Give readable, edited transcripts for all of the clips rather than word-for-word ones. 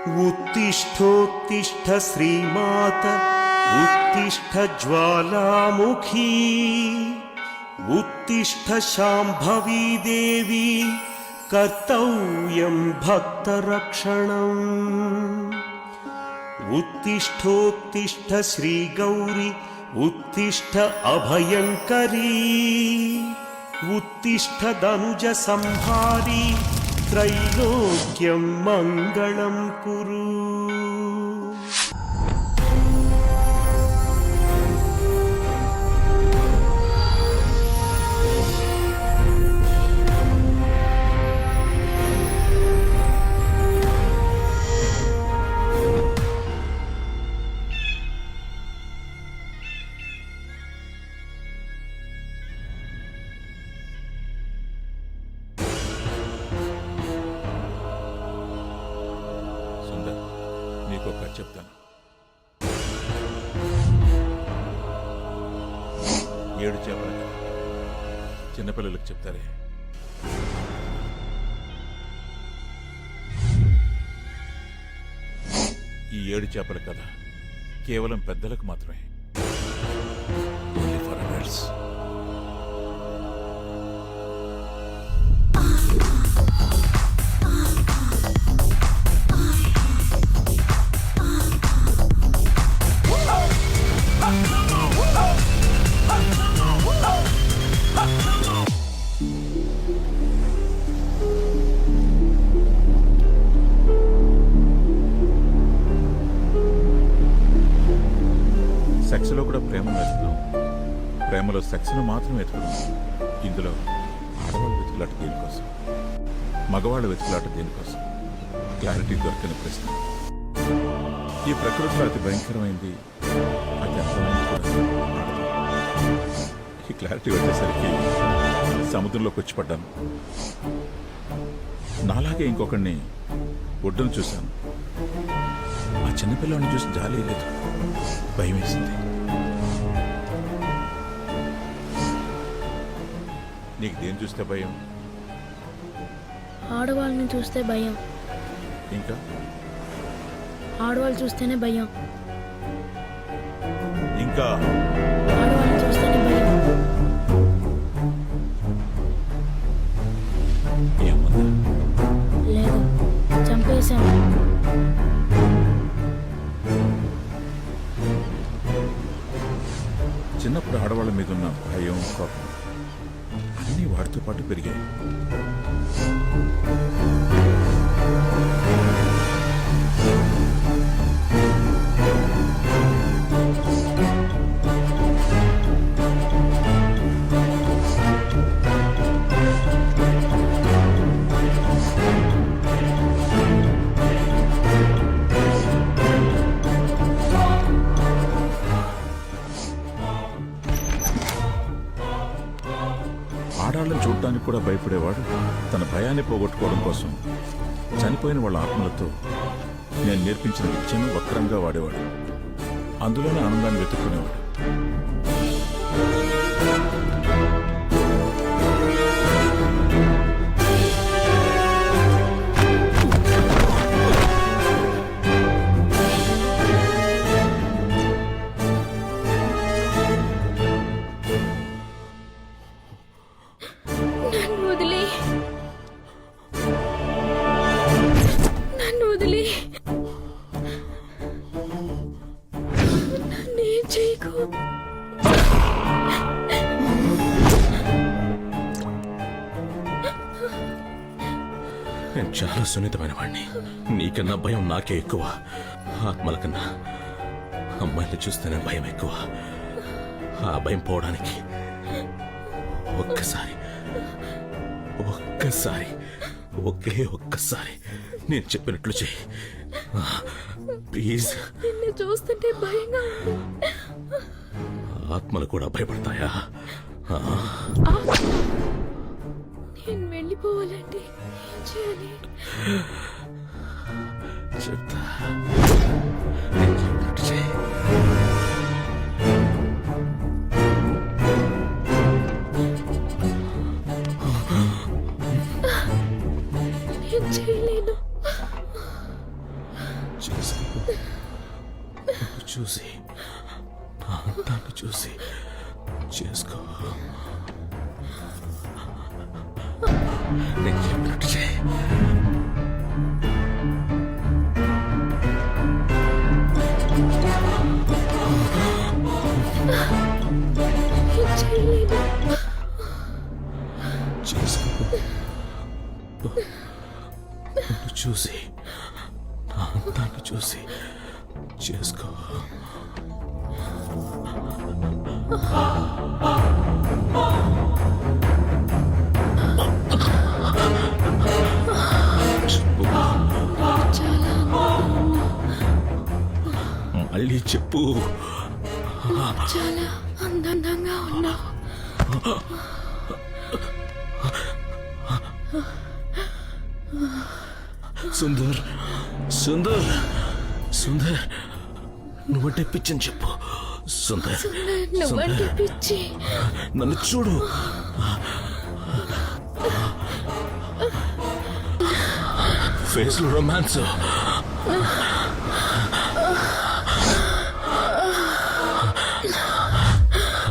उत्तिष्ठोत्तिष्ठ श्रीमात उत्तिष्ठ ज्वालामुखी उत्तिष्ठ शाम्भवी देवी कर्तव्यं भक्तरक्षणम् उत्तिष्ठोत्तिष्ठ श्रीगौरी उत्तिष्ठ अभयंकरी उत्तिष्ठ दनुज संहारी त्रैलोक्यं मंगलं कुरु। చెప్తాను. 7 చేపల కథ చిన్నపిల్లలకు చెప్తారే, ఈ 7 చేపల కథ కేవలం పెద్దలకు మాత్రమే. Only for adults. సెక్స్లో కూడా ప్రేమను వెతుకుతాం, ప్రేమలో సెక్స్ను మాత్రం వెతుకుతాం. ఇందులో ఆడవాళ్ళ వెతుకులాట దేనికోసం, మగవాళ్ళ వెతుకులాట దేనికోసం? క్లారిటీ దొరకని ప్రశ్న. ఈ ప్రకృతిలో అతి భయంకరమైంది, అతి అందమైంది కూడా ఆడది. ఈ క్లారిటీ వచ్చేసరికి సముద్రంలోకి వచ్చి పడ్డాను. నాలాగే ఇంకొకడిని ఒడ్డును చూశాను. ఆ చిన్నపిల్లని చూసి జాలి లేదు, భయం వేసింది. నీకు దేని చూస్తే భయం? ఆడవాళ్ళని చూస్తే భయం. ఇంకా? ఆడవాళ్ళు చూస్తేనే భయం. ఇంకా? ఆడవాళ్ళని చూస్తేనే భయం. ఏమన్నా? లేదు, చంపేశాను. చిన్నప్పుడు ఆడవాళ్ళ మీద ఉన్న భయం, కోపం అన్నీ వాటితో పాటు పెరిగాయి. ఆడాళ్ళని చూడటానికి కూడా భయపడేవాడు తన భయాన్ని పోగొట్టుకోవడం కోసం చనిపోయిన వాళ్ళ ఆత్మలతో నేను నేర్పించిన విద్యను వక్రంగా వాడేవాడు. అందులోనే ఆనందాన్ని వెతుక్కునేవాడు. నేను చాలా సున్నితమైన వాడిని. నీకన్నా భయం నాకే ఎక్కువ. ఆత్మల కన్నా అమ్మాయిని చూస్తేనే భయం ఎక్కువ. ఆ భయం పోవడానికి ఒక్కసారి ఒకే ఒక్కసారి నేను చెప్పినట్లు చెయ్యి ప్లీజ్. నిన్ను చూస్తుంటే భయంగా ఉంది. ఆత్మలు కూడా భయపడతాయా? నేను వెళ్ళిపోవాలంటే ఏం చేయాలి? చెప్తా, నేను చెప్పినట్టు చెయ్యి. నేను చేయలేను. చేసుకో. నన్ను చూసి నా అందాన్ని చూసి చేసుకో. నేను చెప్పినట్టు చేయి. చేయలేదు. చేసుకో. నన్ను చూసి నా అందాన్ని చూసి చేసుకో. చెప్పు. మళ్ళీ చెప్పు. చాలా అందంగా ఉన్నావు. సుందర్, సుందర్, సుందర్, నువ్వంటే పిచ్చని చెప్పు. సుందర్, నువ్వంటే పిచ్చి. నన్ను చూడు. ఫేస్ లో రొమాన్స్.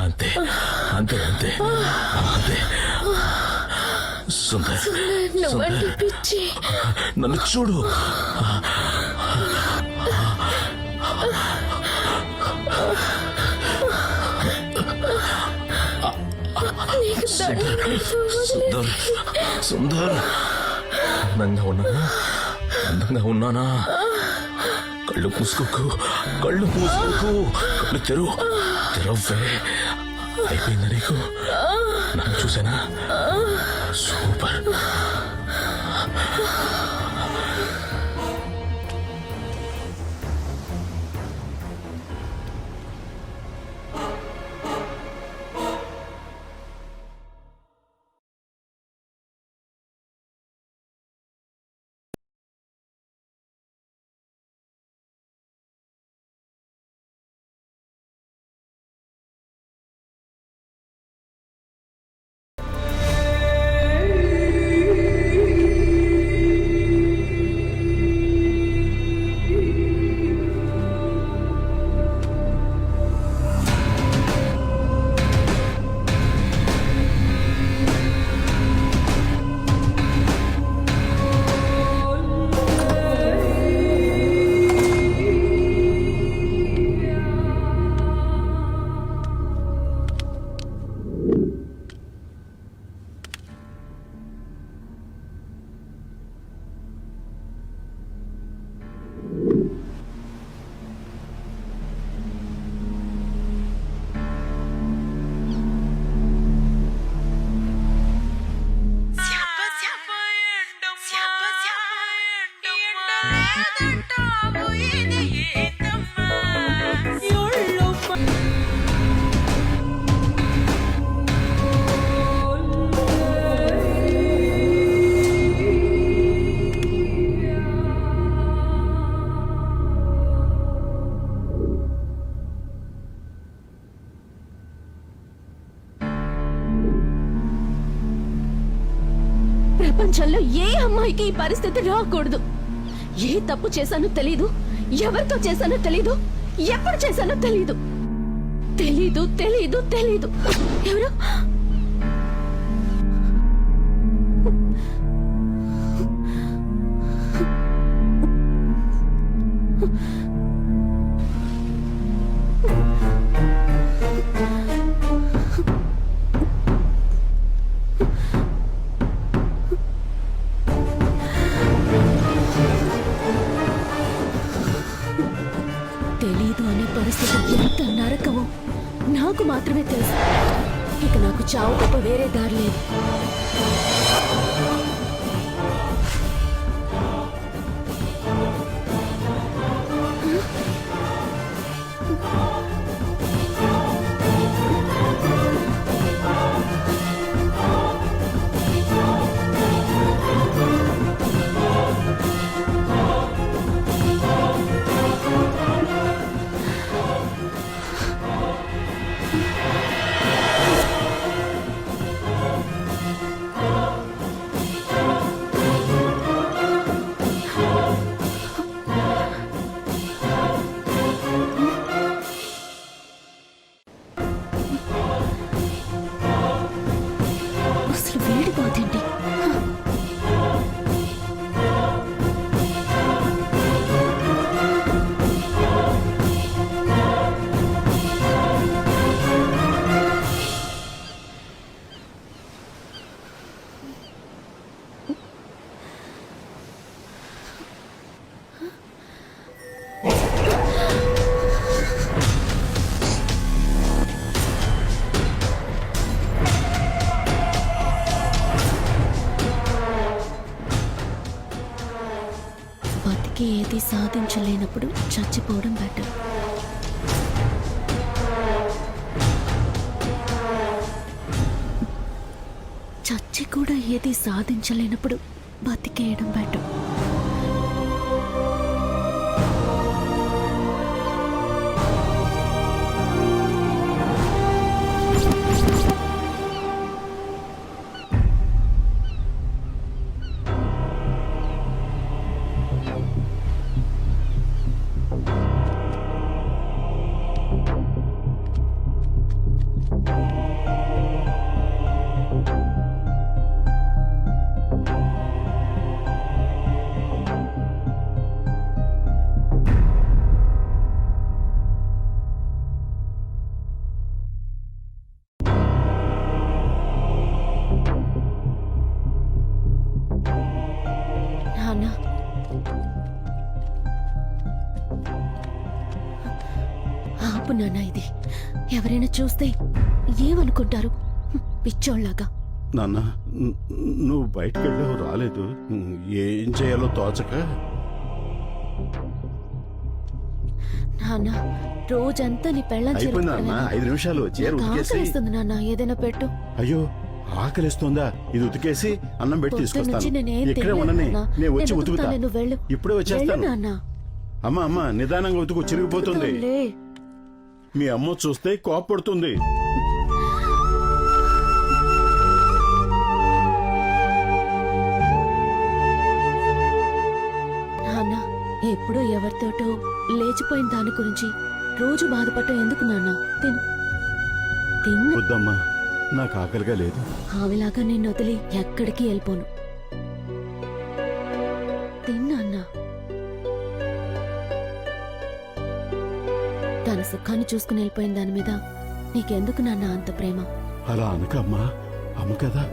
అంతే అంతే అంతే అంతే. సుందర్, నువ్వంటే సుందర్, పిచ్చి. నన్ను చూడు. నీకు దండం పెడతాను. సుందర్, సుందర్, అందంగా ఉన్నానా? అందంగా ఉన్నానా? కళ్ళు మూసుకోకు, కళ్ళు మూసుకోకు, కళ్ళు తెరవ్వే. అయిపోయిందా నీకు? నన్ను చూసానా? సూపర్. ప్రపంచంలో ఏ అమ్మాయికి ఈ పరిస్థితి రాకూడదు. ఏ తప్పు చేశానో తెలీదు, ఎవరితో చేశానో తెలీదు, ఎప్పుడు చేశానో తెలీదు. తెలీదు తెలీదు తెలీదు. ఎవరు? తెలీదు అనే పరిస్థితి ఎంత నరకమో నాకు మాత్రమే తెలుసు. ఇక నాకు చావు తప్ప వేరే దారి లేదు. బతికి ఏది సాధించలేనప్పుడు చచ్చిపోవడం బెటర్. చచ్చి కూడా ఏది సాధించలేనప్పుడు బతికేయడం బెటర్. నాన్న, ఆపు నాన్న. ఇది ఎవరైనా చూస్తే ఏమనుకుంటారు? పిచ్చోళ్ళలాగా. నాన్న, నువ్వు బయటకు వెళ్ళావు, రాలేదు. ఏం చేయాలో తోచక. నాన్న, రోజంతా నీ పెళ్ళం అయిపోయిందన్నా, 5 నిమిషాలు చీర ఉతికేసి. ఆకలిస్తుంది నాన్న, ఏదైనా పెట్టు. అయ్యో, ఆకలిస్తుందా? ఇది ఉతికేసి అన్నం పెట్టి పొద్దున్నుంచి తీసుకొస్తాను. నేనేం ఇక్కడే తినలేదు ఉండని, నాన్న. నేను వచ్చి నేను ఉతుకుతా. ఉతుకుతాను, నువ్వు వెళ్ళు. ఇప్పుడే వెళ్ళు వచ్చేస్తాను. నాన్న. అమ్మ నిదానంగా ఉతుకు, చిరిగిపోతుంది. ఉతుకుతానులే. మీ అమ్మ చూస్తే కోపడుతుంది. నాన్న, ఎప్పుడో ఎవరితోటో లేచిపోయిన దాని గురించి రోజు బాధపడటం ఎందుకు నాన్న? తిన్ను. వద్దమ్మా, నాకు ఆకలిగా లేదు. ఆవిలాగా నిన్ను వదిలి ఎక్కడికి వెళ్ళిపోను. తిన్నా. తన సుఖాన్ని చూసుకుని వెళ్ళిపోయిన దాని మీద నీకెందుకు నాన్న అంత ప్రేమ? అలా అనకమ్మా, అమ్మ కదా.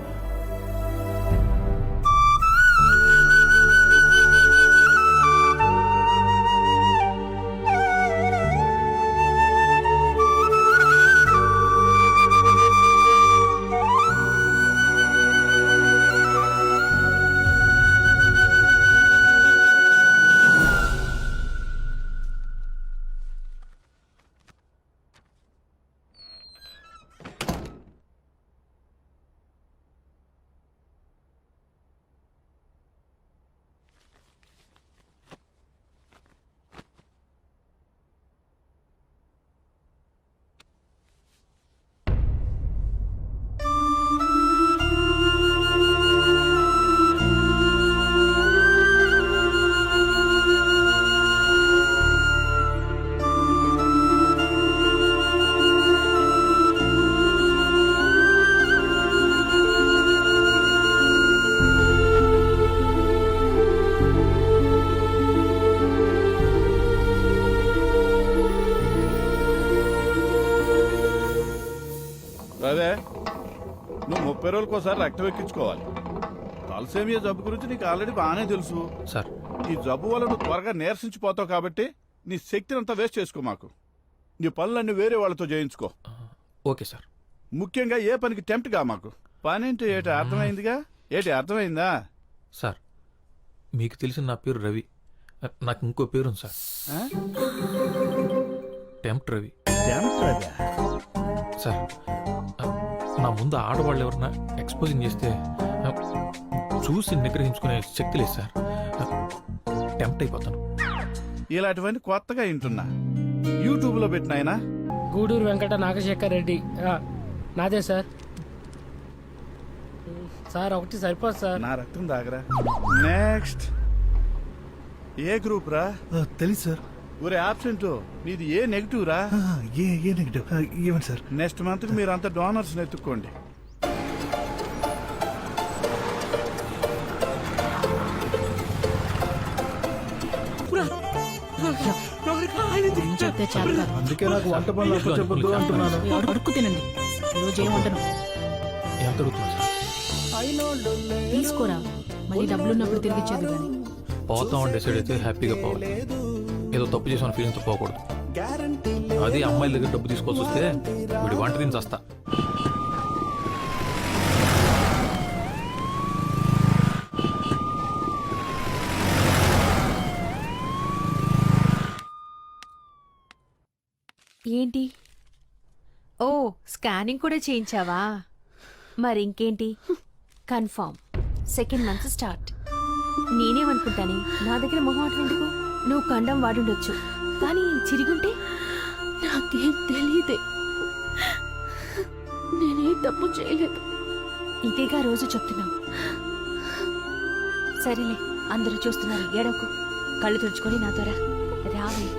అదే నువ్వు 30 రోజులకోసారి రక్తం ఎక్కించుకోవాలి. తలసేమియా జబ్బు గురించి నీకు ఆల్రెడీ బాగానే తెలుసు సార్. ఈ జబ్బు వల్ల నువ్వు త్వరగా నీరసించిపోతావు కాబట్టి నీ శక్తిని అంతా వేస్ట్ చేసుకో. మాకు నీ పనులన్నీ వేరే వాళ్ళతో చేయించుకో. Okay sir. ముఖ్యంగా ఏ పనికి టెంప్ట్ గా మాకు. పనేంటి ఏటి అర్థమైందిగా? అర్థమైందా? సార్, మీకు తెలిసిన నా పేరు రవి. నాకు ఇంకో పేరు ఉంది సార్, టెంప్ట్ రవి. సార్, నా ముందు ఆడవాళ్ళు ఎవరన్నా ఎక్స్పోజింగ్ చేస్తే చూసి నిగ్రహించుకునే శక్తి లేదు సార్. టెంప్ట్ అయిపోతాను. ఇలాంటివన్నీ కొత్తగా వింటున్నా. యూట్యూబ్ లో పెట్టిన ఆయన గూడూరు వెంకట నాగశేఖర్ రెడ్డి. నాదే సార్. సార్ ఒకటి సరిపోదు సార్. నా రక్తం దాగరా. నెక్స్ట్ ఏ గ్రూప్ రా? తెలుసు సార్. ఒరే ఆబ్సెంట్, నీది ఏ నెగిటివ్ రా? ఏ నెగిటివ్ ఇవ్వండి సార్. నెక్స్ట్ మంత్ కి మీరు అంతా డోనర్స్ ఎత్తుక్కోండి. అందుకే నాకు వంట పనులు చెప్పొద్దు అంటున్నాను. అడుక్కు తినండి. ఈరోజు ఏం వంటను ఎంత అడుగుతున్నా సార్? తీసుకోరా, మళ్ళీ డబ్బులు ఉన్నప్పుడు తిరిగి ఇచ్చేది కానీ. పోతామని డిసైడ్ అయితే హ్యాపీగా పోవాలి. ఏదో తప్పు చేసిన ఫీలింగ్తో పోకూడదు. అది అమ్మాయిల దగ్గర డబ్బు తీసుకోవాల్సి వస్తే వీడి వంట తిని చస్తా. ఏంటి? ఓ స్కానింగ్ కూడా చేయించావా? మరి ఇంకేంటి, కన్ఫర్మ్ సెకండ్ మంత్ స్టార్ట్. నేనేమనుకుంటానే, నా దగ్గర మొహమాటం ఎందుకు? నువ్వు కండం వాడుండొచ్చు, కానీ చిరిగుంటే నాకేం తెలియదే. నేనే తప్పు చేయలేదు. ఇదేగా రోజు చెప్తున్నావు. సరేలే, అందరూ చూస్తున్నారు, ఏడవకు. కళ్ళు తుడుచుకొని నాతో రావే.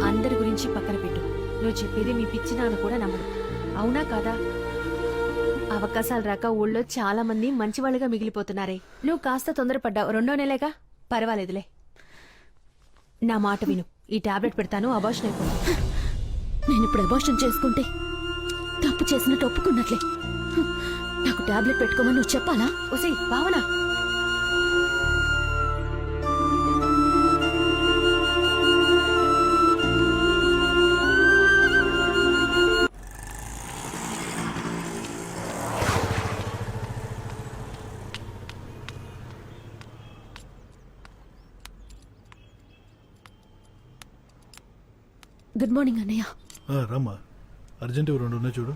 అందరి గురించి పక్కన పెట్టు. నువ్వు చెప్పేది మీ పిచ్చి నాన్న కూడా నమ్మడు. అవునా కాదా? అవకాశాలు రాక ఊళ్ళో చాలా మంది మంచివాళ్ళుగా మిగిలిపోతున్నారే. నువ్వు కాస్త తొందరపడ్డావు. 2వ నెలేగా, పర్వాలేదులే. నా మాట విను. ఈ టాబ్లెట్ పెడతాను, అబార్షన్ అయిపోతుంది. నేను ఇప్పుడు అబార్షన్ చేసుకుంటే తప్పు చేసినట్టు ఒప్పుకున్నట్లే. నాకు టాబ్లెట్ పెట్టుకోమని నువ్వు చెప్పాలా? ఒసే భావన, గుడ్ మార్నింగ్ అన్నయ్య. రమ్మా, అర్జెంట్ 2 ఉన్నాయి చూడు.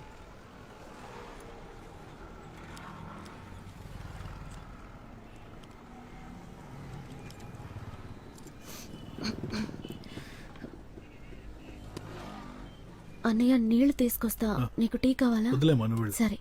అన్నయ్య నీళ్లు తీసుకొస్తా. నీకు టీ కావాలా? వదిలేమా, నువ్వు వెళ్ళు. సరే.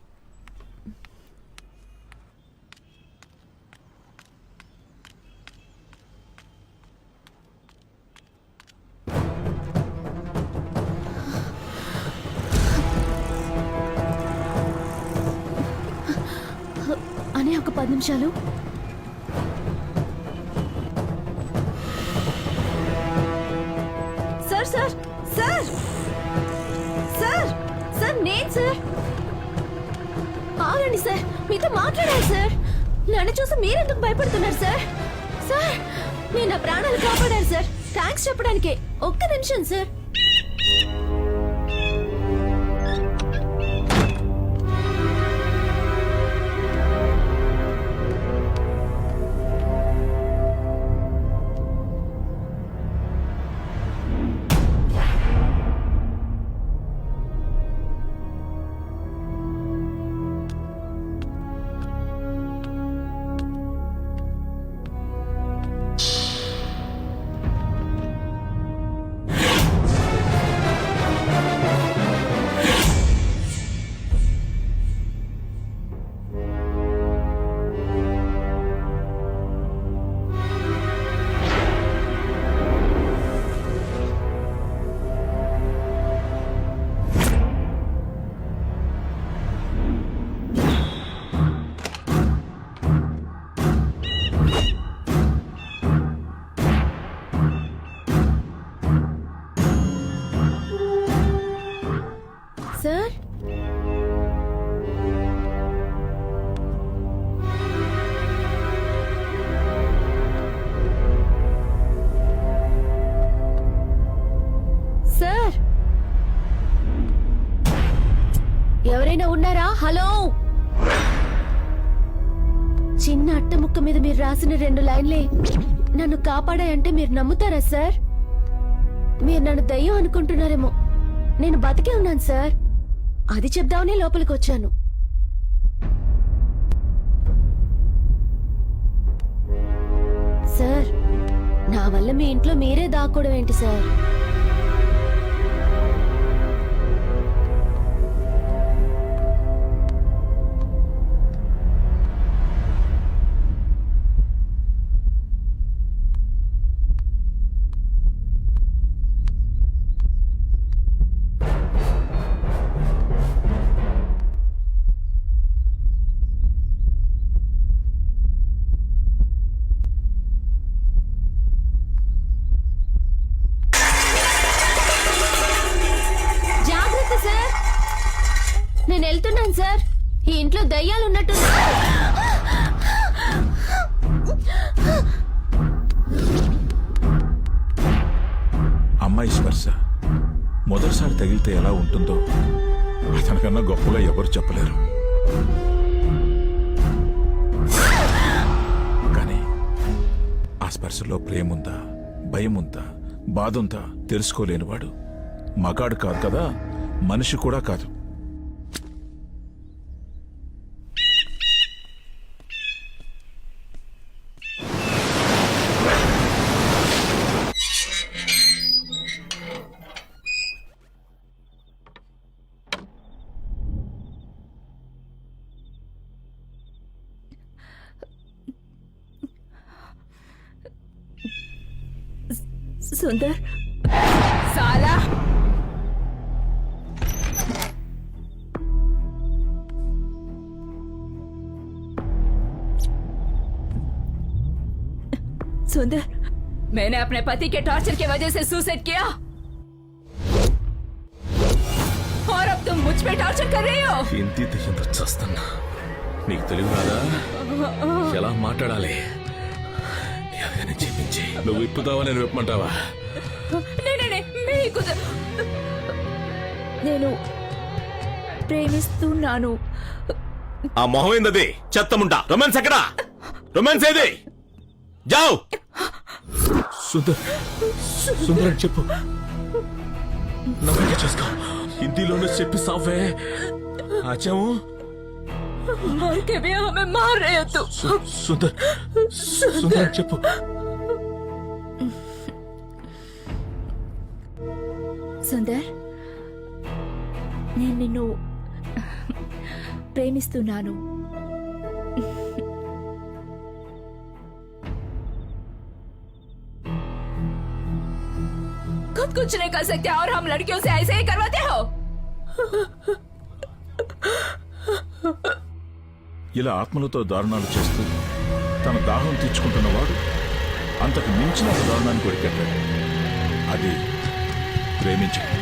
అన్నయ్య ఒక 10 నిమిషాలు. Sir sir sir sir sir, నేను సార్. ఆగండి సార్, మీతో మాట్లాడాలి సార్. నన్ను చూసి మీరెందుకు భయపడుతున్నారు సార్? సార్, నేను నా ప్రాణాలు కాపాడాను సార్. థ్యాంక్స్ చెప్పడానికే. ఒక్క నిమిషం సార్. సార్, సార్, ఎవరైనా ఉన్నారా? హలో. చిన్న అట్ట ముక్క మీద మీరు రాసిన 2 లైన్లే నన్ను కాపాడాయంటే మీరు నమ్ముతారా సార్? మీరు నన్ను దయ్యం అనుకుంటున్నారేమో. నేను బతికే ఉన్నాను సార్. అది చెప్దామనే లోపలికి వచ్చాను. సార్, నా వల్ల మీ ఇంట్లో మీరే దాక్కోవడం ఏంటి సార్? నేను వెళ్తున్నాను సార్. ఈ ఇంట్లో దయ్యాలు ఉన్నట్టు. అమ్మాయి స్పర్శ మొదటిసారి తగిలితే ఎలా ఉంటుందో అతనికన్నా గొప్పగా ఎవరు చెప్పలేరు. కానీ ఆ స్పర్శలో ప్రేముందా, భయముందా, బాధంతా తెలుసుకోలేనివాడు మగాడు కాదు కదా, మనిషి కూడా కాదు. సుందర్ సాలా सुंदर, मैंने अपने पति के टॉर्चर की वजह से सुसाइड किया और अब तुम मुझ पे टॉर्चर कर रही हो. ఇంటి దెయ్యంతో చస్తున్నా. నీకు తెలివి రాదా ఎలా మాట్లాడాలి? ఎలాగైనా చెప్పించి నువ్వు ఇప్పుతావా, నేను విప్పమంటావా? నేను ప్రేమిస్తున్నాను. ఆ మొహం ఏందది? చెత్తముంటా. రొమాన్స్ ఎక్కడా? రొమాన్స్ ఏది? జావ్. సుందర్, సుందర్ అని చెప్పు. నమ్మకం చేసుకో. హిందీలోనే చెప్పి సాఫే. ఆచాము मार के भी हमें मार रहे हो तुम. సుందర్, సుందర్ అని చెప్పు. సుందర్, నేను నిన్ను ప్రేమిస్తున్నాను. खुद कुछ नहीं कर सकते और हम लड़कियों से ऐसे ही करवाते हो. ఇలా ఆత్మలతో దారుణాలు చేస్తూ తన దాహం తీర్చుకుంటున్నవాడు అంతకు మించిన ఒక దారుణాన్ని కొరికెట్టాడు. అది ప్రేమించడం.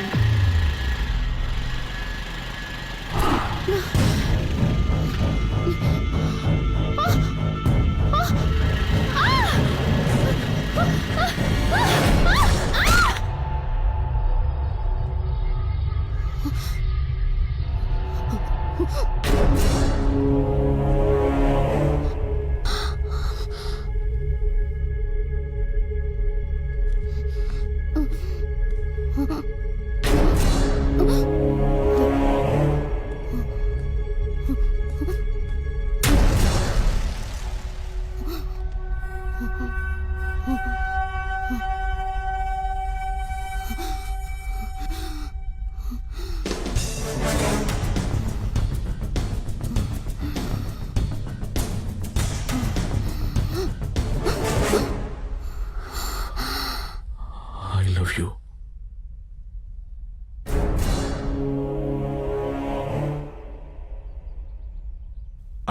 I love you.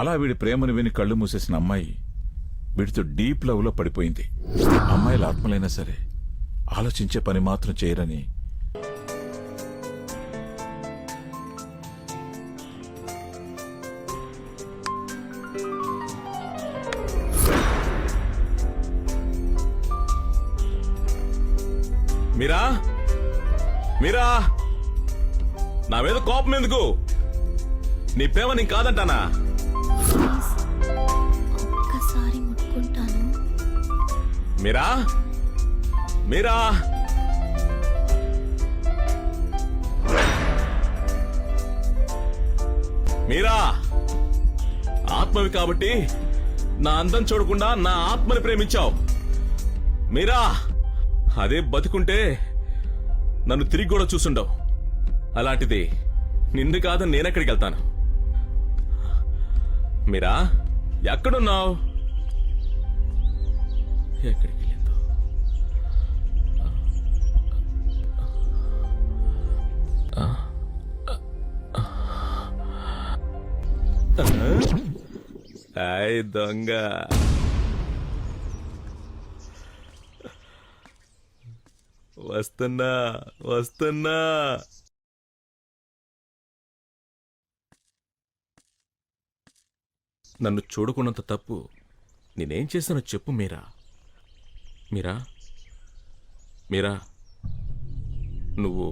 అలా వీడి ప్రేమను విని కళ్ళు మూసేసిన అమ్మాయి వీడితో డీప్ లవ్ లో పడిపోయింది. అమ్మాయిల ఆత్మలైనా సరే ఆలోచించే పని మాత్రం చేయరని మీరా, మీరా, నా మీద కోపం ఎందుకు? నీ ప్రేమ నీకు కాదంటానా? ఒక్కసారి ముట్టుకుంటాను. మీరా, మీరా, మీరా, ఆత్మవి కాబట్టి నా అందం చూడకుండా నా ఆత్మని ప్రేమించావు. మీరా, అదే బతుకుంటే నన్ను తిరిగి కూడా చూసుండవు. అలాంటిది నిన్ను కాదని నేనెక్కడికి వెళ్తాను? మీరా, ఎక్కడున్నావు? ఎక్కడికి వెళ్ళిందో? హాయ్ దొంగ. వస్తున్నా, వస్తున్నా. నన్ను చూడకున్నంత తప్పు నేనేం చేశానో చెప్పు మీరా. మీరా, మీరా, నువ్వు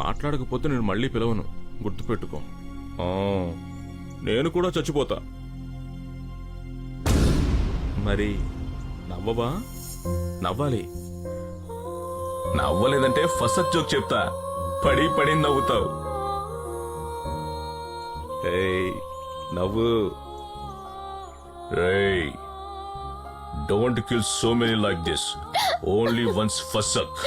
మాట్లాడకపోతే నేను మళ్ళీ పిలవను, గుర్తుపెట్టుకో. నేను కూడా చచ్చిపోతా. మరి నవ్వవా? నవ్వాలి. నవ్వలేదంటే ఫస్ట్ జోక్ చెప్తా, పడి పడి నవ్వుతావు. ఏయ్ నవ్వు. రేయ్ don't kill so many like this, only once ఫసక్.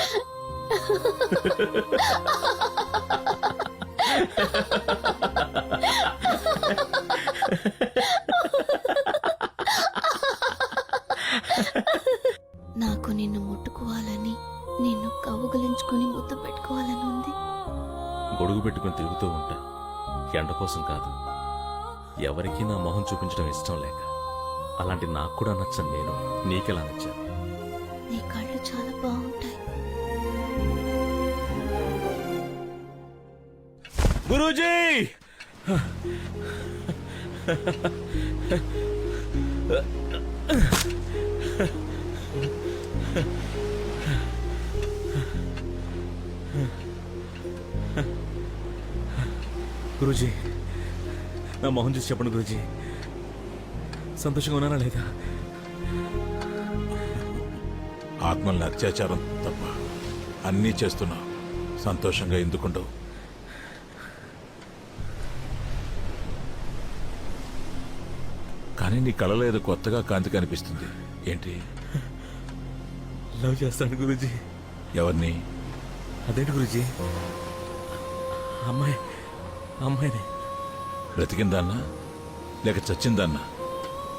నాకు నిన్ను ముట్టుకోవాలని, నిన్ను కౌగిలించుకుని ముద్దు పెట్టుకోవాలని ఉంది. గొడుగు పెట్టుకుని తిరుగుతూ ఉంటా, ఎండ కోసం కాదు. ఎవరికీ నా మొహం చూపించడం ఇష్టం లేక. అలాంటి నాకు కూడా నచ్చను నేను, నీకెలా నచ్చాను? నీ కళ్ళు చాలా బాగుంటాయి. గురూజీ! గురూజీ, నా మొహం చూసి చెప్పండి గురూజీ, సంతోషంగా ఉన్నానా లేదా? ఆత్మల్ని అత్యాచారం తప్ప అన్నీ చేస్తున్నావు, సంతోషంగా ఎందుకుంటావు? కానీ నీ కళలో ఏదో కొత్తగా కాంతి కనిపిస్తుంది, ఏంటి? లవ్ చేస్తాను గురూజీ. ఎవరిని? అదేంటి గురూజీ? అమ్మాయిని. బ్రతికిందాన్నా లేక చచ్చిందాన్నా?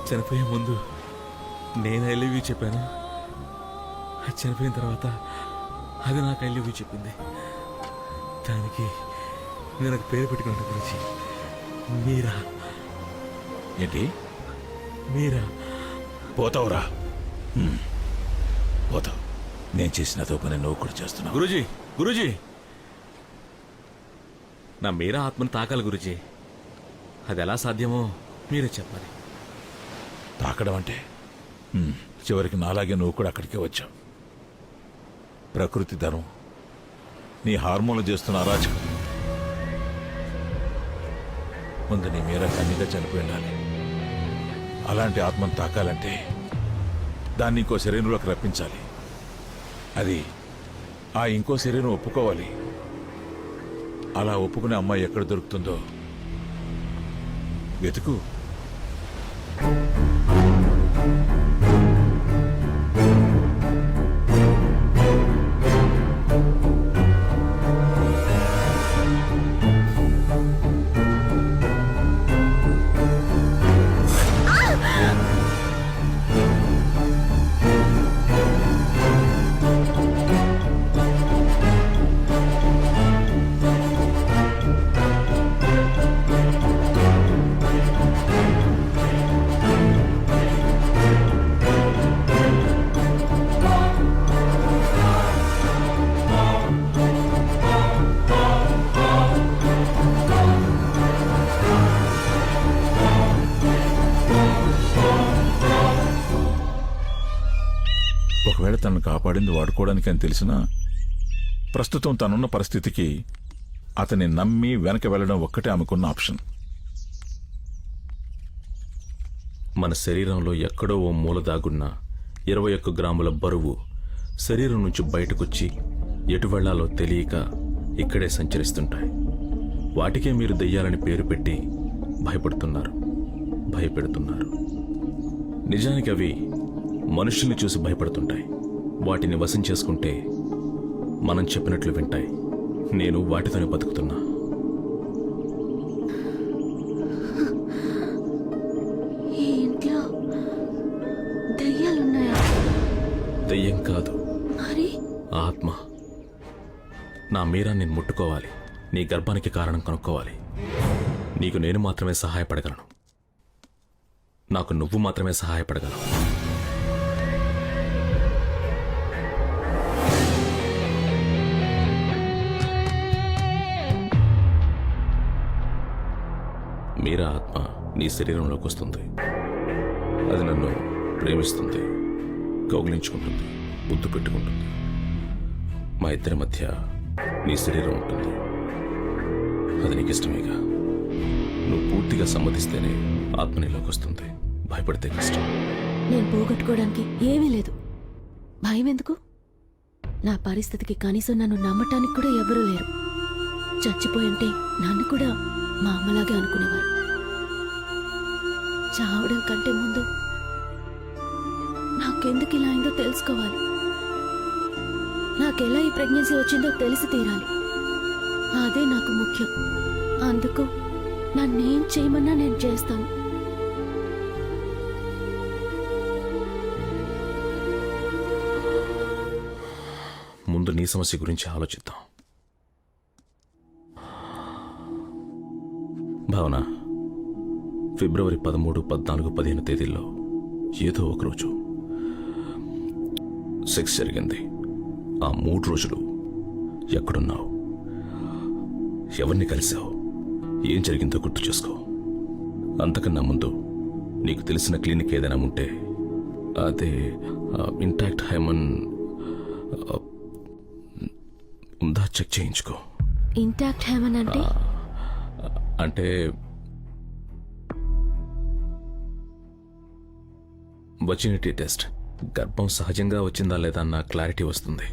చనిపోయే ముందు నేను ఐ లవ్ యూ చెప్పాను, అది చనిపోయిన తర్వాత అది నాకు ఐ లవ్ యూ చెప్పింది. దానికి నేను ఒక పేరు పెట్టుకున్నాను గురించి, మీరా. ఏంటి? మీరా. పోతావురా, పోతావు. నేను చేసిన పని నువ్వు కూడా చేస్తున్నావు. గురూజీ, నా మీరా ఆత్మను తాకాలి గురూజీ. అది ఎలా సాధ్యమో మీరే చెప్పాలి. తాకడం అంటే చివరికి నాలాగే నువ్వు కూడా అక్కడికే వచ్చావు. ప్రకృతి ధర్మం, నీ హార్మోన్లు చేస్తున్న అరాచకం. ముందు నీ మీరా కన్నీగా చనిపోయి ఉండాలి. అలాంటి ఆత్మను తాకాలంటే దాన్ని ఇంకో శరీరంలోకి రప్పించాలి. అది ఆ ఇంకో శరీరం ఒప్పుకోవాలి. అలా ఒప్పుకునే అమ్మాయి ఎక్కడ దొరుకుతుందో వెతుకు. ఒకవేళ తనను కాపాడింది వాడుకోవడానికి అని తెలిసినా ప్రస్తుతం తనున్న పరిస్థితికి అతన్ని నమ్మి వెనక వెళ్ళడం ఒక్కటే ఆమెకున్న ఆప్షన్. మన శరీరంలో ఎక్కడో ఓ మూల దాగున్న 21 గ్రాముల బరువు శరీరం నుంచి బయటకొచ్చి ఎటు వెళ్లాలో తెలియక ఇక్కడే సంచరిస్తుంటాయి. వాటికే మీరు దెయ్యాలని పేరు పెట్టి భయపెడుతున్నారు. నిజానికి అవి మనుషుల్ని చూసి భయపడుతుంటాయి. వాటిని వశం చేసుకుంటే మనం చెప్పినట్లు వింటాయి. నేను వాటితోనే బతుకుతున్నా. ఈ ఇంట్లో దయ్యాలున్నాయా? దెయ్యం కాదు, మరి ఆత్మ. నా మీరా నేను ముట్టుకోవాలి, నీ గర్భానికి కారణం కనుక్కోవాలి. నీకు నేను మాత్రమే సహాయపడగలను, నాకు నువ్వు మాత్రమే సహాయపడగలవు. మీరా ఆత్మ నీ శరీరంలోకి వస్తుంది. అది నన్ను ప్రేమిస్తుంది, కౌగిలించుకుంటుంది, ముద్దు పెట్టుకుంటుంది. మా ఇద్దరి మధ్య నీ శరీరం ఉంటుంది. అది నీకు ఇష్టమేగా. నువ్వు పూర్తిగా సమ్మతిస్తేనే ఆత్మ నీలోకి వస్తుంది. భయపడితే కష్టం. నేను పోగొట్టుకోవడానికి ఏమీ లేదు. భయం ఎందుకు? నా పరిస్థితికి కనీసం నన్ను నమ్మటానికి కూడా ఎవరూ లేరు. చచ్చిపోయింటే నన్ను కూడా మా అమ్మలాగే అనుకునేవారు. చావడం కంటే ముందు నాకెందుకు ఇలా అయిందో తెలుసుకోవాలి. నాకెలా ఈ ప్రెగ్నెన్సీ వచ్చిందో తెలిసి తీరాలి. అదే నాకు ముఖ్యం. అందుకు నన్నేం చేయమన్నా నేను చేస్తాను. ముందు నీ సమస్య గురించి ఆలోచిద్దాం. భావన, ఫిబ్రవరి 13, 14, 15 తేదీల్లో ఏదో ఒకరోజు సెక్స్ జరిగింది. ఆ 3 రోజులు ఎక్కడున్నావు, ఎవరిని కలిసావు, ఏం జరిగిందో గుర్తు చేసుకో. అంతకన్నా ముందు నీకు తెలిసిన క్లినిక్ ఏదైనా ఉంటే అదే ఇంటాక్ట్ హైమన్ ఉందా చెక్ చేయించుకో. ఇంటాక్ట్ హెవెన్ అంటే అంటే వచినిటీ టెస్ట్. గర్భం సహజంగా వచ్చిందా లేదా అన్న క్లారిటీ వస్తుంది.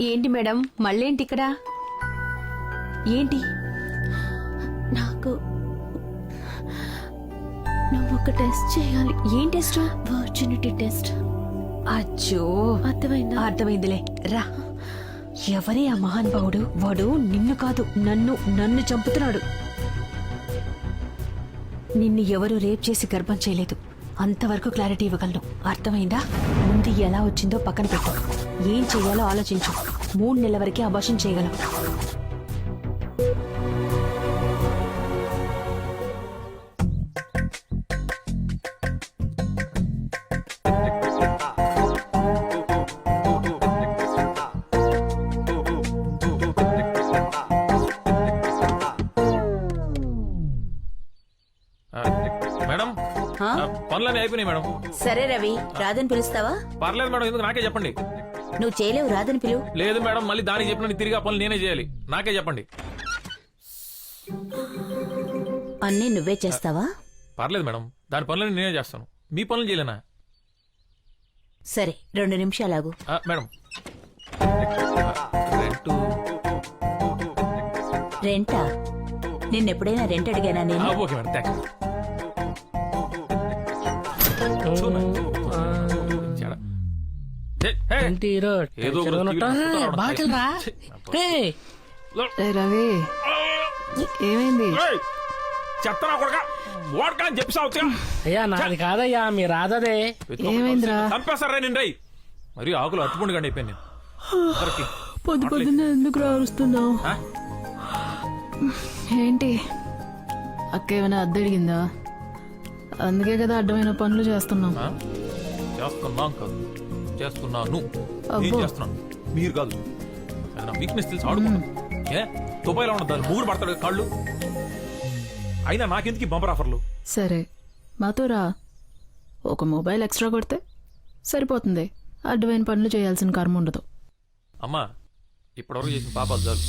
ఏంటి మేడం మళ్ళేంటి ఇక్కడ? ఏంటి? నాకు నువ్వు ఒక టెస్ట్ చేయాలి. ఏం టెస్ట్? Virginity test. అచ్చో, అర్థమైందా? అర్థమైందిలే, రా. ఎవరే ఆ మహానుభావుడు? వాడు నిన్ను కాదు నన్ను చంపుతున్నాడు. నిన్ను ఎవరు రేప్ చేసి గర్భం చేయలేదు. అంతవరకు క్లారిటీ ఇవ్వగలను. అర్థమైందా? ముందు ఎలా వచ్చిందో పక్కన పెట్టు. ఏం చెయ్యాలో ఆలోచించు. 3 నెలల వరకే అబార్షన్ చేయగలం. మేడం, పనులన్నీ అయిపోయినాయి మేడం. సరే రవి, రాదని పిలుస్తావా? పర్లేదు మేడం, ఎందుకు నాకే చెప్పండి. నువ్వు చేయలేవు, రాదని పిలువు. లేదు మేడం, మళ్ళీ దానికి చెప్పిన తిరిగి ఆ పనులు నేనే చేయాలి. నాకే చెప్పండి. అన్నీ నువ్వే చేస్తావా? పర్లేదు మేడం, దాని పనులన్నీ నేనే చేస్తాను. మీ పనులు చేయలేనా? సరే, 2 నిమిషాలాగు. మేడం, రెంటా? నిన్నెప్పుడైనా రెంట్ అడిగానా నేను? Okay madam, thanks. ఏంటి హీరో ఏదో ఒకటి టెన్షన్గా ఉన్నట్టు? టీవీలో చూస్తున్నాడు. బాటిల్ రా. ఏయ్, రవి ఏమైంది? చెత్తనా కొడక వాడకా అని చెప్పి సాగుతా. అయ్యా నాది కాదయ్యా, మీ రాధదే. ఏమైందిరా? చంపేస్తారా నేను రై. మరి ఆకులు అట్టుకుండి కండి అయిపోయింది నేను. అందరికీ. పొద్దున్న ఎందుకు రారుస్తున్నావు? ఆ? ఏంటి అక్క ఏమైనా అద్దెడిగిందా? అందుకే కదా అడ్డమైన పనులు చేస్తున్నాం. ఆ? చేస్తున్నాం కాదు, చేస్తున్నాను. అబ్బో. నేను చేస్తున్నాను, మీరు కాదు. అది నా వీక్నెస్ తెలిసి ఆడుకుంటాను. ఏ దుబాయ్లో ఉన్న దాన్ని మూడు పడతాడు కాళ్ళు. అయినా నాకెందుకు ఈ బంపర్ ఆఫర్లు? సరే మాతో రా, ఒక మొబైల్ ఎక్స్ట్రా కొడితే సరిపోతుంది. అడ్డమైన పనులు చేయాల్సిన కర్మ ఉండదు. అమ్మా, ఇప్పటివరకు చేసిన పాపాలు చాలు,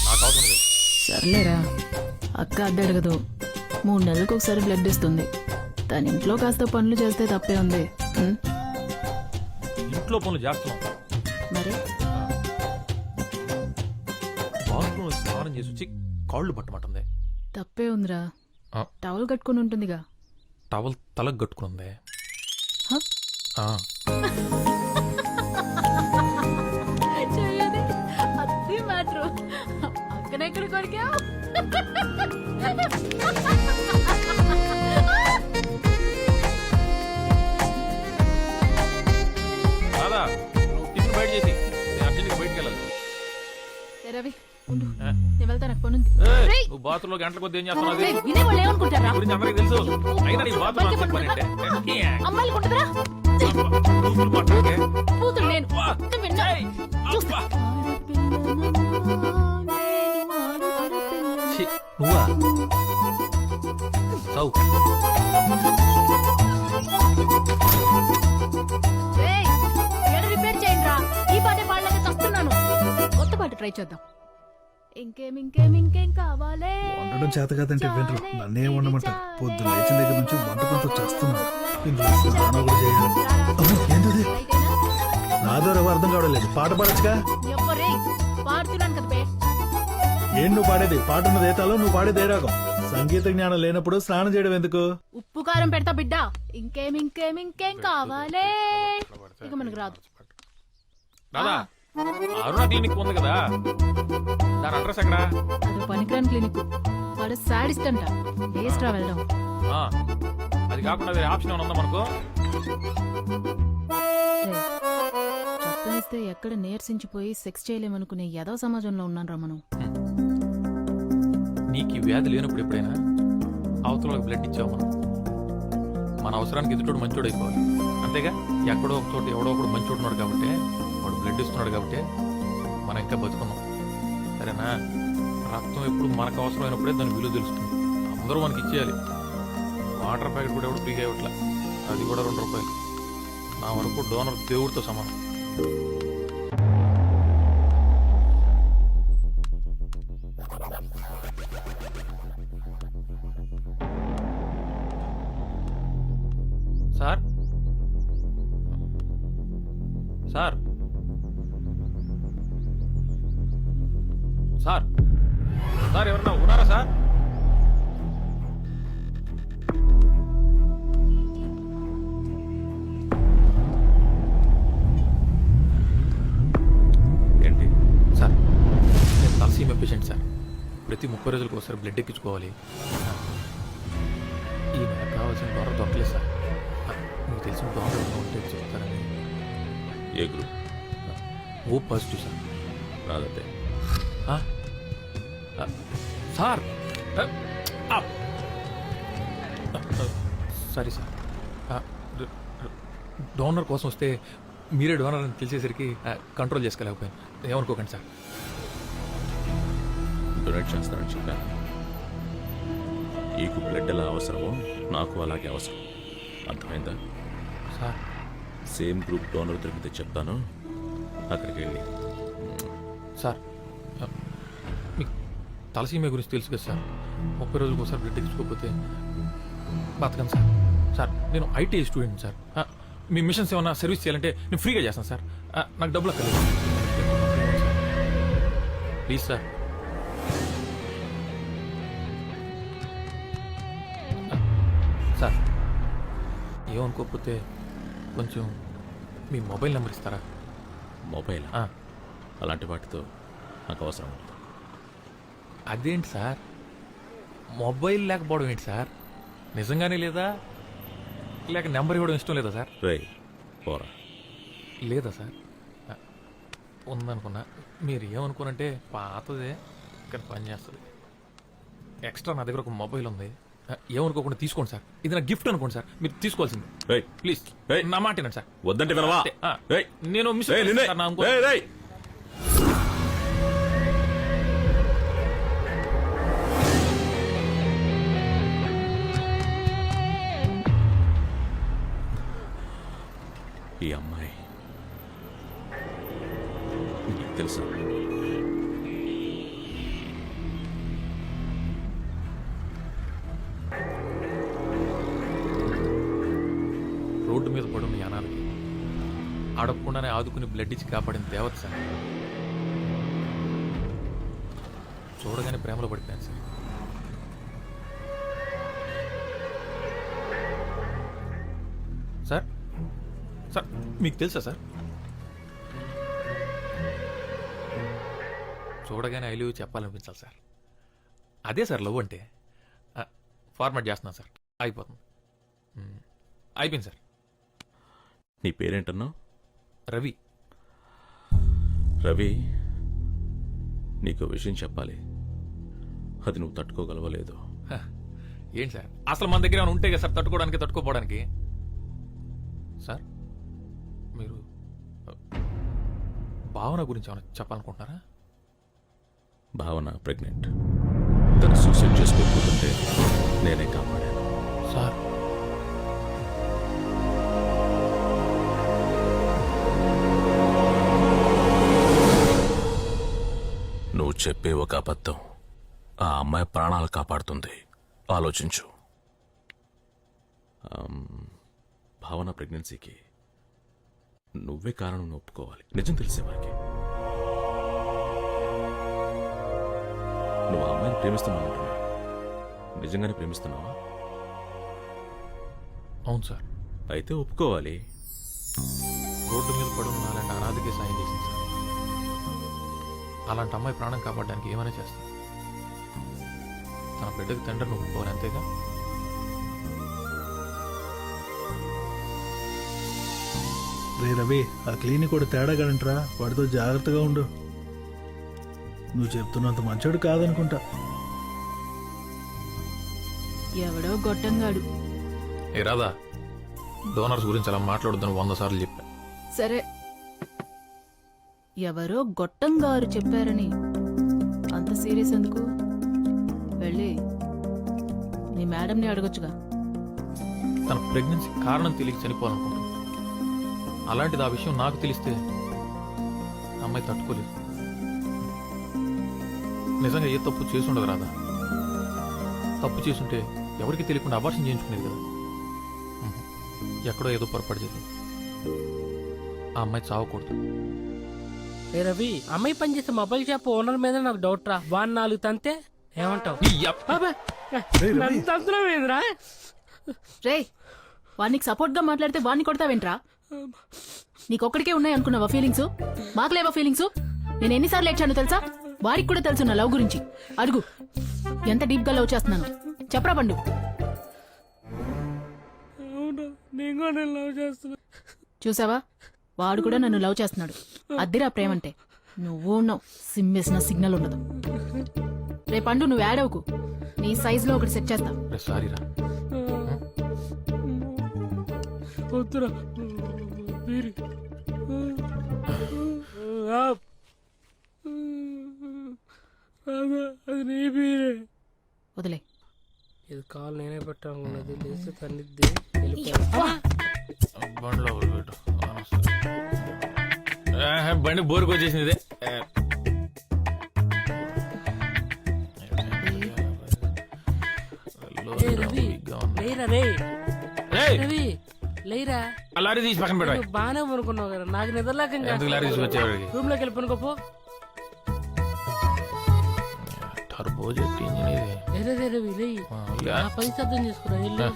నాకు అవసరం లేదు. సర్లేరా, అక్క అద్దె అడగదు. 3 నెలలకు ఒకసారి బ్లడ్ ఇస్తుంది. తన ఇంట్లో కాస్త పనులు చేస్తే తప్పే ఉంది. ఇంట్లో పనులు చేస్తున్నాం. మరి బాత్రూమ్ స్నానం చేసి వచ్చి కాళ్ళు పట్టమంటుంది. తప్పే ఉందిరా, ఆ. టవల్ కట్టుకుని ఉంటుందిగా. టవల్ తలకు కట్టుకుంది. హ? అది మ్యాటర్. అక్కడెక్కడ కొరికా? రాదా, నువ్వు టిఫిన్ బయట చేసి నేను అర్జెంట్గా బయటికి వెళ్ళాలి. రవి ఉండు, నేను వెళ్తాను, నాకు పనుంది. ఏయ్, నువ్వు బాత్రూంలో గంటల కొద్ది ఏం చేస్తున్నావు? అది వినేవాళ్ళు ఏమనుకుంటారా? నీ గురించి అందరికీ తెలుసు. అయినా నీ బాత్రూమ్ అంత పని అంటే అమ్మాయిలు ఉంటుందిరా, నువ్వు మాట్లాడే. కూతురు నేను. నువ్వు విన్నా? ఏయ్, చూస్తా. ఛీ, నువ్వా? చావు. ఏయ్, ఏడు రిపేర్ చేయండి రా. ఈ పాటే పాడలేక చస్తున్నాను. కొత్త పాట ట్రై చేద్దాం. ఇంకేం కావాలే? వండడం చేత కాదంటే వినరు. నన్నే వండమంటారు. పొద్దున్న లేచిన దగ్గర నుంచి వంట కొంత చేస్తున్నాను. ఇందులో స్నానం కూడా చేయాలి. కావడం లేదు. పాట పాడచ్చుగా. పాడుతున్నాను కదా బే. ఏం నువ్వు పాడేది? పాట ఉన్నది ఏ తాళం, నువ్వు పాడేది ఏ రాగం? సంగీత జ్ఞానం లేనప్పుడు స్నానం చేయడం ఎందుకు? ఉప్పు కారం పెడతా బిడ్డ. ఇంకేం కావాలే. ఇక మనకు రాదు. దాదా అరుణ క్లినిక్ ఉంది కదా, దాని అడ్రస్ ఎక్కడ? అది పనికిరాని క్లినిక్. వాడు సాడిస్ట్ అంట. వేస్ట్ రా వెళ్దాం. ఆ, అది కాకుండా వేరే ఆప్షన్ ఏమైనా ఉందా మనకు? చెప్పనిస్తే ఎక్కడ నీరసించిపోయి సెక్స్ చేయలేమనుకునే ఏదో సమాజంలో ఉన్నాను రా మనం. నీకు ఈ వ్యాధి లేనప్పుడు ఎప్పుడైనా అవతల బ్లడ్ ఇచ్చావు మనం. మన అవసరానికి ఎదుటోడు మంచోడు అయిపోవాలి, అంతేగా? ఎక్కడో ఒక చోట ఎవడో ఒకడు మంచోడు ఉన్నాడు కాబట్టి, వాడు బ్లడ్ ఇస్తున్నాడు కాబట్టి మనం ఇంకా బతుకున్నాం. సరేనా? రక్తం ఎప్పుడు మనకు అవసరమైనప్పుడే దాని విలువ తెలుస్తుంది. అందరూ మనకి ఇచ్చేయాలి. వాటర్ ప్యాకెట్ కూడా ఎవడు ఫ్రీగా ఇవ్వట్లే, అది కూడా 2 రూపాయలు. నా వరకు డోనర్ దేవుడితో సమానం. సార్ సార్ సార్ సార్ ఎవరన్నా ఉన్నారా సార్? ఏంటి? సార్ నేను తలసీమ పేషెంట్ సార్. ప్రతి 30 రోజులకు ఒకసారి బ్లడ్ ఎక్కించుకోవాలి. ఈ నెలకు కావాల్సిన డోనర్ దొరకలేదు సార్. మీకు తెలిసిన డోనర్ ఉంటే చెప్తారని. ఏ గ్రూప్? O positive sir. రాదంటే సార్ సారీ సార్. డోనర్ కోసం వస్తే మీరే డోనర్ అని తెలిసేసరికి కంట్రోల్ చేసుకోలేకపోయాను. ఏమనుకోకండి సార్. డొనేట్ చేస్తానని చెప్పాను. నీకు బ్లడ్ ఎలా అవసరమో నాకు అలాగే అవసరం. అర్థమైందా? సార్ సేమ్ గ్రూప్ డోనర్ దొరికితే చెప్తాను, అక్కడికి వెళ్ళి. సార్ మీకు తలసీమ గురించి తెలుసు కదా సార్. 30 రోజులకు ఒకసారి బ్లడ్ ఎక్కించుకోకపోతే బతకను సార్. సార్ నేను IT student sir. Me machines ఏమైనా సర్వీస్ చేయాలంటే నేను ఫ్రీగా చేస్తాను సార్. నాకు డబ్బులు అక్కర్లేదు. Please sir. సార్ ఏమనుకోకపోతే కొంచెం మీ మొబైల్ నెంబర్ ఇస్తారా? మొబైల్ అలాంటి వాటితో నాకు అవసరం ఉంటుంది. అదేంటి సార్, మొబైల్ లేకపోవడం ఏంటి సార్? నిజంగానే లేదా, లేక నెంబర్ ఇవ్వడం ఇష్టం లేదా సార్? రే పోరా. లేదా సార్? ఉందనుకున్నా. మీరు ఏమనుకోనంటే పాతదే కానీ పని చేస్తుంది. ఎక్స్ట్రా నా దగ్గర ఒక మొబైల్ ఉంది. ఏమనుకోకుండా తీసుకోండి సార్. ఇది నా గిఫ్ట్ అనుకోండి సార్. మీరు తీసుకోవాల్సింది. ప్లీజ్ నా మాట వినండి సార్. వద్దంటే వినవా? నేను మిస్ ఈ అమ్మాయి నీకు తెలుసా? రోడ్డు మీద పడున్న యానాలకి అడగకుండానే ఆదుకుని బ్లడ్ ఇచ్చి కాపాడిన దేవత సార్. చూడగానే ప్రేమలో పడిపోయాను సార్. సార్ సార్ మీకు తెలుసా సార్? చూడగానే ఐ లవ్ యూ చెప్పాలనిపించాలి సార్. అదే సార్ లవ్ అంటే. ఫార్మాట్ చేస్తున్నాను సార్. అయిపోతుంది. అయిపోయింది సార్. నీ పేరేంటన్నావు? రవి. రవి, నీకు విషయం చెప్పాలి. అది నువ్వు తట్టుకోగలవలేదు. ఏంటి సార్, అసలు మన దగ్గర ఏమైనా ఉంటే కదా సార్ తట్టుకోవడానికి, తట్టుకోపోవడానికి. సార్ మీరు భావన గురించి ఏమైనా చెప్పాలనుకుంటున్నారా? భావన ప్రెగ్నెంట్. తను సూసైడ్ చేసుకోకపోతుంటే నేనే కాపాడాను. సార్ నువ్వు చెప్పే ఒక అబద్ధం ఆ అమ్మాయి ప్రాణాలు కాపాడుతుంది. ఆలోచించు. భావన ప్రెగ్నెన్సీకి నువ్వే కారణం ఒప్పుకోవాలి. నిజం తెలిసేవారికి. నువ్వు ఆ అమ్మాయిని ప్రేమిస్తున్నావు. నిజంగానే ప్రేమిస్తున్నావా? అవును సార్. అయితే ఒప్పుకోవాలి. రోడ్డు మీద పడున్న అలాంటి అనాథకి సాయం చేసింది సార్. అలాంటి అమ్మాయి ప్రాణం కాపాడడానికి ఏమైనా చేస్తాను. తన బిడ్డకి తండ్రిని ఒప్పుకోవాలి, అంతేగా. రే రవి, ఆ క్లినిక్ కూడా తేడా కదంట్రా, వాడితో జాగ్రత్తగా ఉండు. నువ్వు చెప్తున్నంత మంచోడు కాదనుకుంటా. ఎవడో గొట్టంగాడు. ఏ రాదా, డోనర్స్ గురించి అలా మాట్లాడొద్దని 100 సార్లు చెప్పా. సరే, ఎవరో గొట్టంగారు చెప్పారని అంత సీరియస్ ఎందుకు? వెళ్ళి నీ మేడంని అడగొచ్చుగా. తన ప్రెగ్నెన్సీ కారణం తెలియక చనిపోవాలనుకుంటుంది. అలాంటిది ఆ విషయం నాకు తెలిస్తే అమ్మాయి తట్టుకోలేదు. నిజంగా ఏ తప్పు చేసి ఉండదు రాదా. తప్పు చేసుంటే ఎవరికి తెలియకుండా అబార్షన్ చేయించుకునేది కదా. ఎక్కడో ఏదో పొరపాటు జరిగింది. ఆ అమ్మాయి చావకూడదు. ఏ రవి, అమ్మాయి పనిచేసే మొబైల్ షాప్ ఓనర్ మీద నాకు డౌట్ రా. వాడిని 4 తంతే ఏమంటావు? తంతులేదురా. రే, వాడికి సపోర్ట్ గా మాట్లాడితే వాడిని కొడతావేంట్రా? నీకొక్కడికే ఉన్నాయి అనుకున్నావా ఫీలింగ్స్? మాకు లేవా ఫీలింగ్స్? నేను ఎన్నిసార్లు ఏడ్చాను తెలుసా? వాడికి కూడా తెలుసు నా లవ్ గురించి. అడుగు, ఎంత డీప్ గా లవ్ చేస్తున్నాను చెప్పరా పండు. చూసావా, వాడు కూడా నన్ను లవ్ చేస్తున్నాడు. అద్దిరా ప్రేమంటే. నువ్వు ఉన్నావు, సిమ్మేసిన సిగ్నల్ ఉండదు. రే పండు, నువ్వు యాడ్ అవ్వకు. నీ సైజ్ లో ఒకటి సెట్ చేస్తా. సారీరా. వద్దురా. అది నీ బీరే. వదిలే. ఇది కాలు నేనే పెట్టాలన్నది. లేస్తే తన్నిద్ది. బండిలో పెట్టు. బండి బోరుకు వచ్చేసింది ఇదే. రవి లేరా, లారీ తీసి పక్కన పెట్టాలి. బానే అనుకున్నావు కదా. నాకు నిద్రలేక లారీ తీసుకొచ్చేవాడికి రూమ్ లోకి వెళ్ళిపోనుకోపో. టర్బో జెట్ ఇంజిన్ ఇది. రవి లే, పని సిద్ధం చేసుకురా. వెళ్ళు.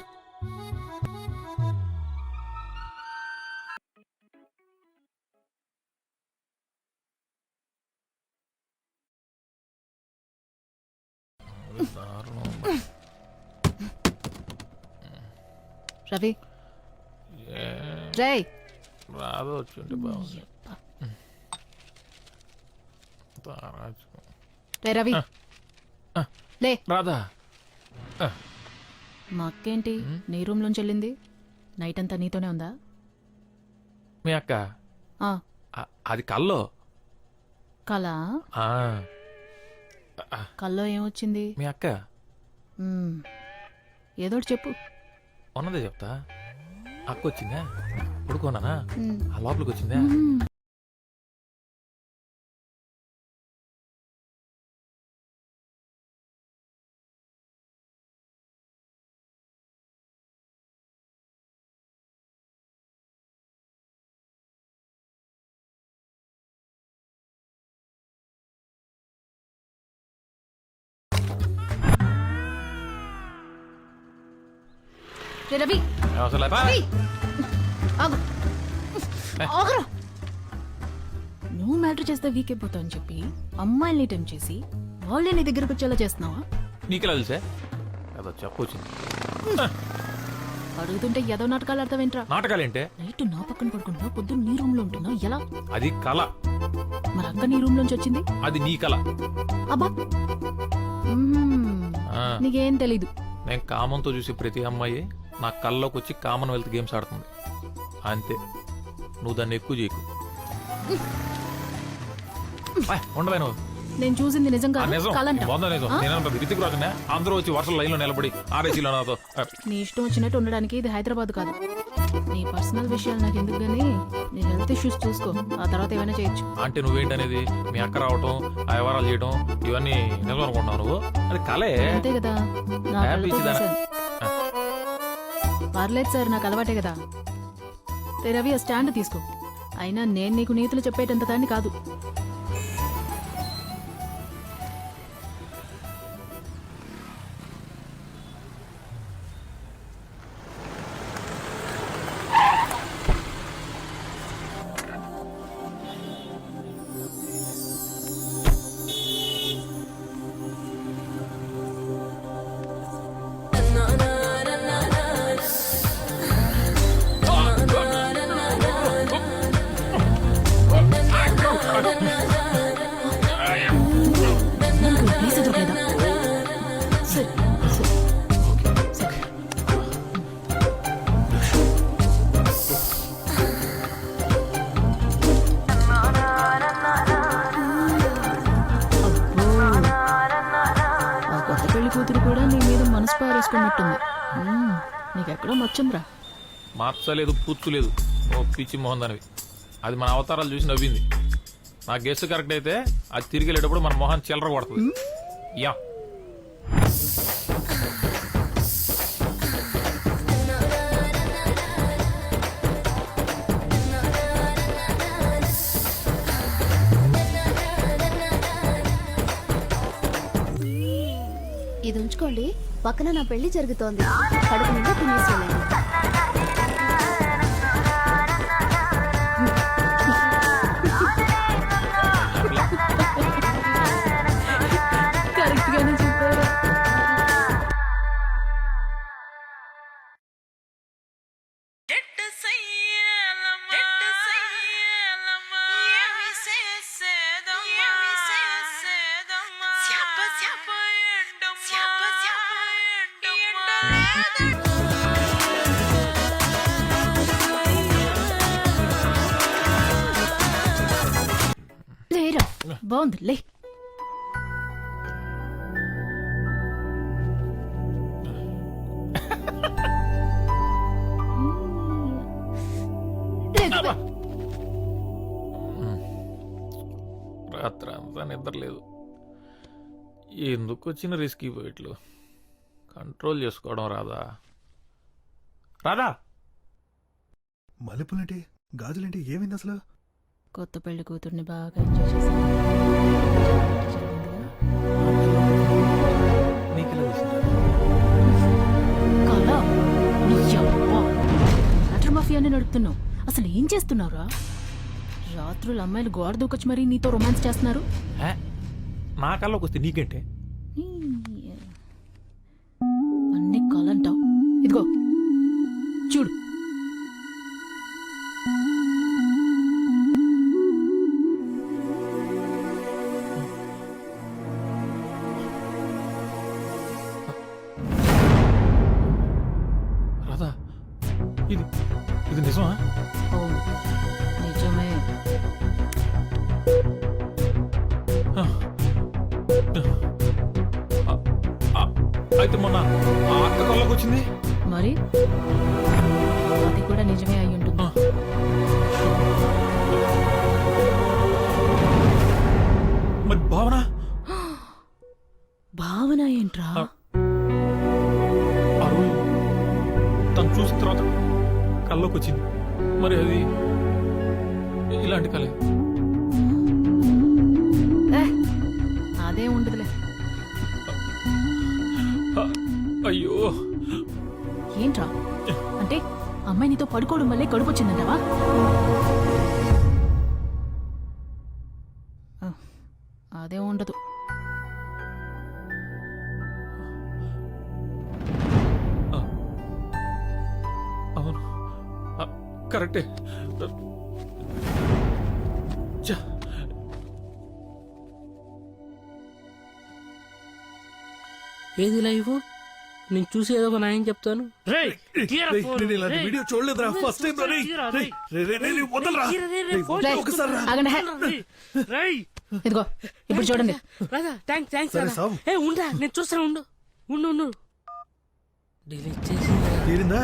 రవి, రేయ్, రాదు వచ్చి బాగుంది. రే రవి, లే. రాదా, మా అక్కేంటి నీ రూమ్ లోంచి వెళ్ళింది? నైట్ అంతా నీతోనే ఉందా? మీ అక్క ఆ, అది కల్లో. కళ? ఆ, కల్లో ఏమొచ్చింది? మీ అక్క ఏదోటి చెప్పు. ఉన్నదే చెప్తా. అక్క వచ్చిందా, పడుకోనానా, ఆ లోపలికి వచ్చిందా. రే రవి, అసలు రవి, ఆగు. ఆగురా. నువ్వు మ్యాటర్ చేస్తే వీక్ అయిపోతావు అని చెప్పి అమ్మాయిల్ని టెంప్ట్ చేసి వాళ్ళే నీ దగ్గరకు వచ్చేలా చేస్తున్నావా? నీకెలా తెలుసా? ఏదో చెప్పొచ్చింది. అడుగుతుంటే ఏదో నాటకాలు ఆడతావేంట్రా? నాటకాలేంటే? నైట్ నా పక్కన పడుకుంటున్నావు, పొద్దున్న నీ రూమ్ లో ఉంటున్నావు, ఎలా? అది కళ. మరి అక్క నీ రూమ్ లోంచి వచ్చింది? అది నీ కళ. అబ్బా, నీకేం తెలీదు. నేను కామంతో చూసి ప్రతి అమ్మాయి నా కళ్ళలోకి వచ్చి కామన్వెల్త్ గేమ్స్ ఆడుతుంది అంతే. నువ్వు దాన్ని ఎక్కువ చేయకు. ఉండవే నువ్వు. నేను చూసింది నిజం కాదు, నిజం. కలంట. నిజం. నేను రితిక్ రాజునే. అందరూ వచ్చి వర్షం లైన్ లో నిలబడి ఆర్ఏసీలో నాతో. నీ ఇష్టం వచ్చినట్టు ఉండడానికి ఇది హైదరాబాద్ కాదు. నీ పర్సనల్ విషయాలు నాకు ఎందుకు గానీ నీ హెల్త్ ఇష్యూస్ చూసుకో, ఆ తర్వాత ఏమైనా చేయొచ్చు. అంటే నువ్వేంటనేది, మీ అక్క రావటం, ఆ వ్యవహారాలు చేయడం, ఇవన్నీ నిజం అనుకుంటున్నావు నువ్వు? అది కలే. అంతే కదా, నా కళ్ళతో చూశాను. పర్లేదు సార్, నాకు అలవాటే కదా. రవి, ఆ స్టాండ్ తీసుకో. అయినా నేను నీకు నీతులు చెప్పేటంత దాన్ని కాదు. ప్లీజ్ ఎదురులేదా? సరే సరే సరే. ఆ కొత్త పెళ్లి కూతురు కూడా నీ మీద మనసు పారేసుకున్నట్టుంది. నీకెక్కడో మచ్చుందిరా. మార్చలేదు, పూర్చులేదు. ఓ పిచ్చి మోహన్ దానివి. అది మన అవతారాలు చూసి నవ్వింది. నా గెస్ట్ కరెక్ట్ అయితే అది తిరిగి వెళ్ళేటప్పుడు మన మొహన్ చిల్లర కొడుతుంది. యా ఇది ఉంచుకోండి, పక్కన నా పెళ్లి జరుగుతోంది. కడుపు నిండా తినేసి వెళ్ళండి. కరెక్ట్ గానే చెప్పారు. లేరా, బాగుంది లే. రాత్రి అంతా నిద్ర లేదు. ఎందుకు వచ్చిన రిస్క్ పోయిట్లు కంట్రోల్ చేసుకోవడం రాదా? రాదా? మల్లెపూలేంటి, గాజులేంటి, ఏమైంది అసలు? కొత్త పెళ్లి కూతుర్ని బాగా ఎంజాయ్ చేశాను. వాటర్ మాఫియాని నడుపుతున్నావు. అసలు ఏం చేస్తున్నావురా? రాత్రులు అమ్మాయిలు గోడ దూకొచ్చి మరీ నీతో రొమాన్స్ చేస్తున్నారు. నా కల్లోకి వస్తే నీకేంటే? అన్ని కాలంటావు. ఇదిగో చూడు. రాదా? ఇది ఇది నిజమా? అవును, నిజమే. అయితే మొన్న ఆ అక్క కల్లోకి వచ్చింది. మరి అది కూడా నిజమే అయి ఉంటుంది. మరి భావన? భావన ఏంట్రా? ఆ రోజు తను చూసిన తర్వాత కల్లోకి వచ్చింది. మరి అది ఇలాంటి కలే. అదే ఉండదులే. అయ్యో, ఏంట్రా అంటే అమ్మాయి నీతో పడుకోవడం వల్లే కడుపు వచ్చిందంటావా? అదే ఉండదు. అవును, కరెక్టే. ఏది లైవ్? నేను చూసి ఏదో ఒక న్యాయం చెప్తాను. వీడియో చూడలేదురా, ఫస్ట్ టైం. ఇదిగో ఇప్పుడు చూడండి. థ్యాంక్స్. ఉండా, నేను చూస్తాను. ఉండు ఉండు ఉండు. డిలీట్ చేసి తీరిందా?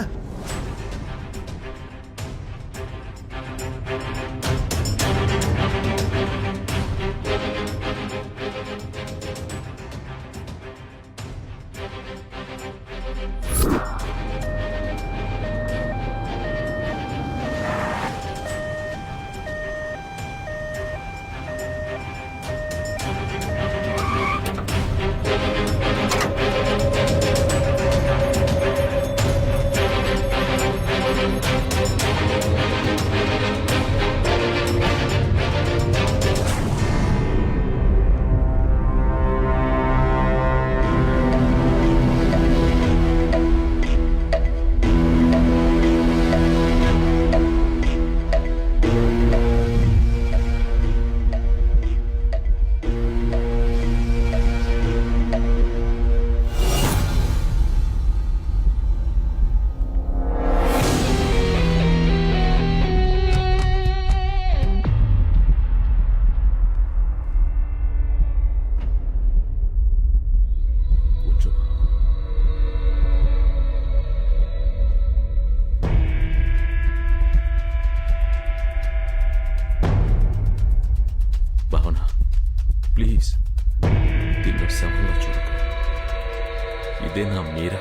ఇదే నా మీరా,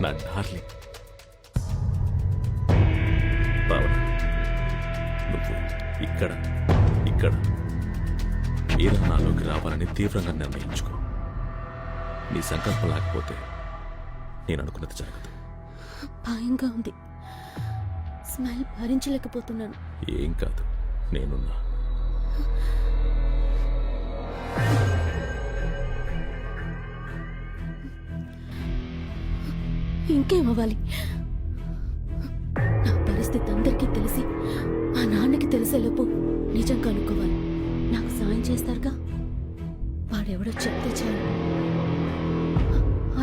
నా డార్లింగ్. భావన, నువ్వు ఇక్కడ ఇక్కడ మీరా నాలోకి రావాలని తీవ్రంగా నిర్ణయించుకో. నీ సంకల్పం లేకపోతే నేను అనుకున్నది జరగదు. భయంగా ఉంది. స్మెల్ భరించలేకపోతున్నాను. ఏం కాదు, నేనున్నా. ఇంకేమవ్వాలి? నా పరిస్థితి అందరికీ తెలిసి మా నాన్నకి తెలిసేలోపు నిజం కనుక్కోవాలి. నాకు సాయం చేస్తారుగా? వాడెవడో చెప్తే చాలు.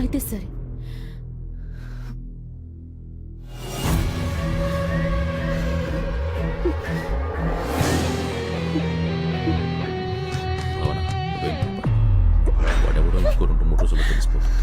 అయితే సరే. భావన, నువ్వేం భయపడకు. వాడెవడో ఇంకో 2-3 రోజుల్లో తెలిసిపోతుంది.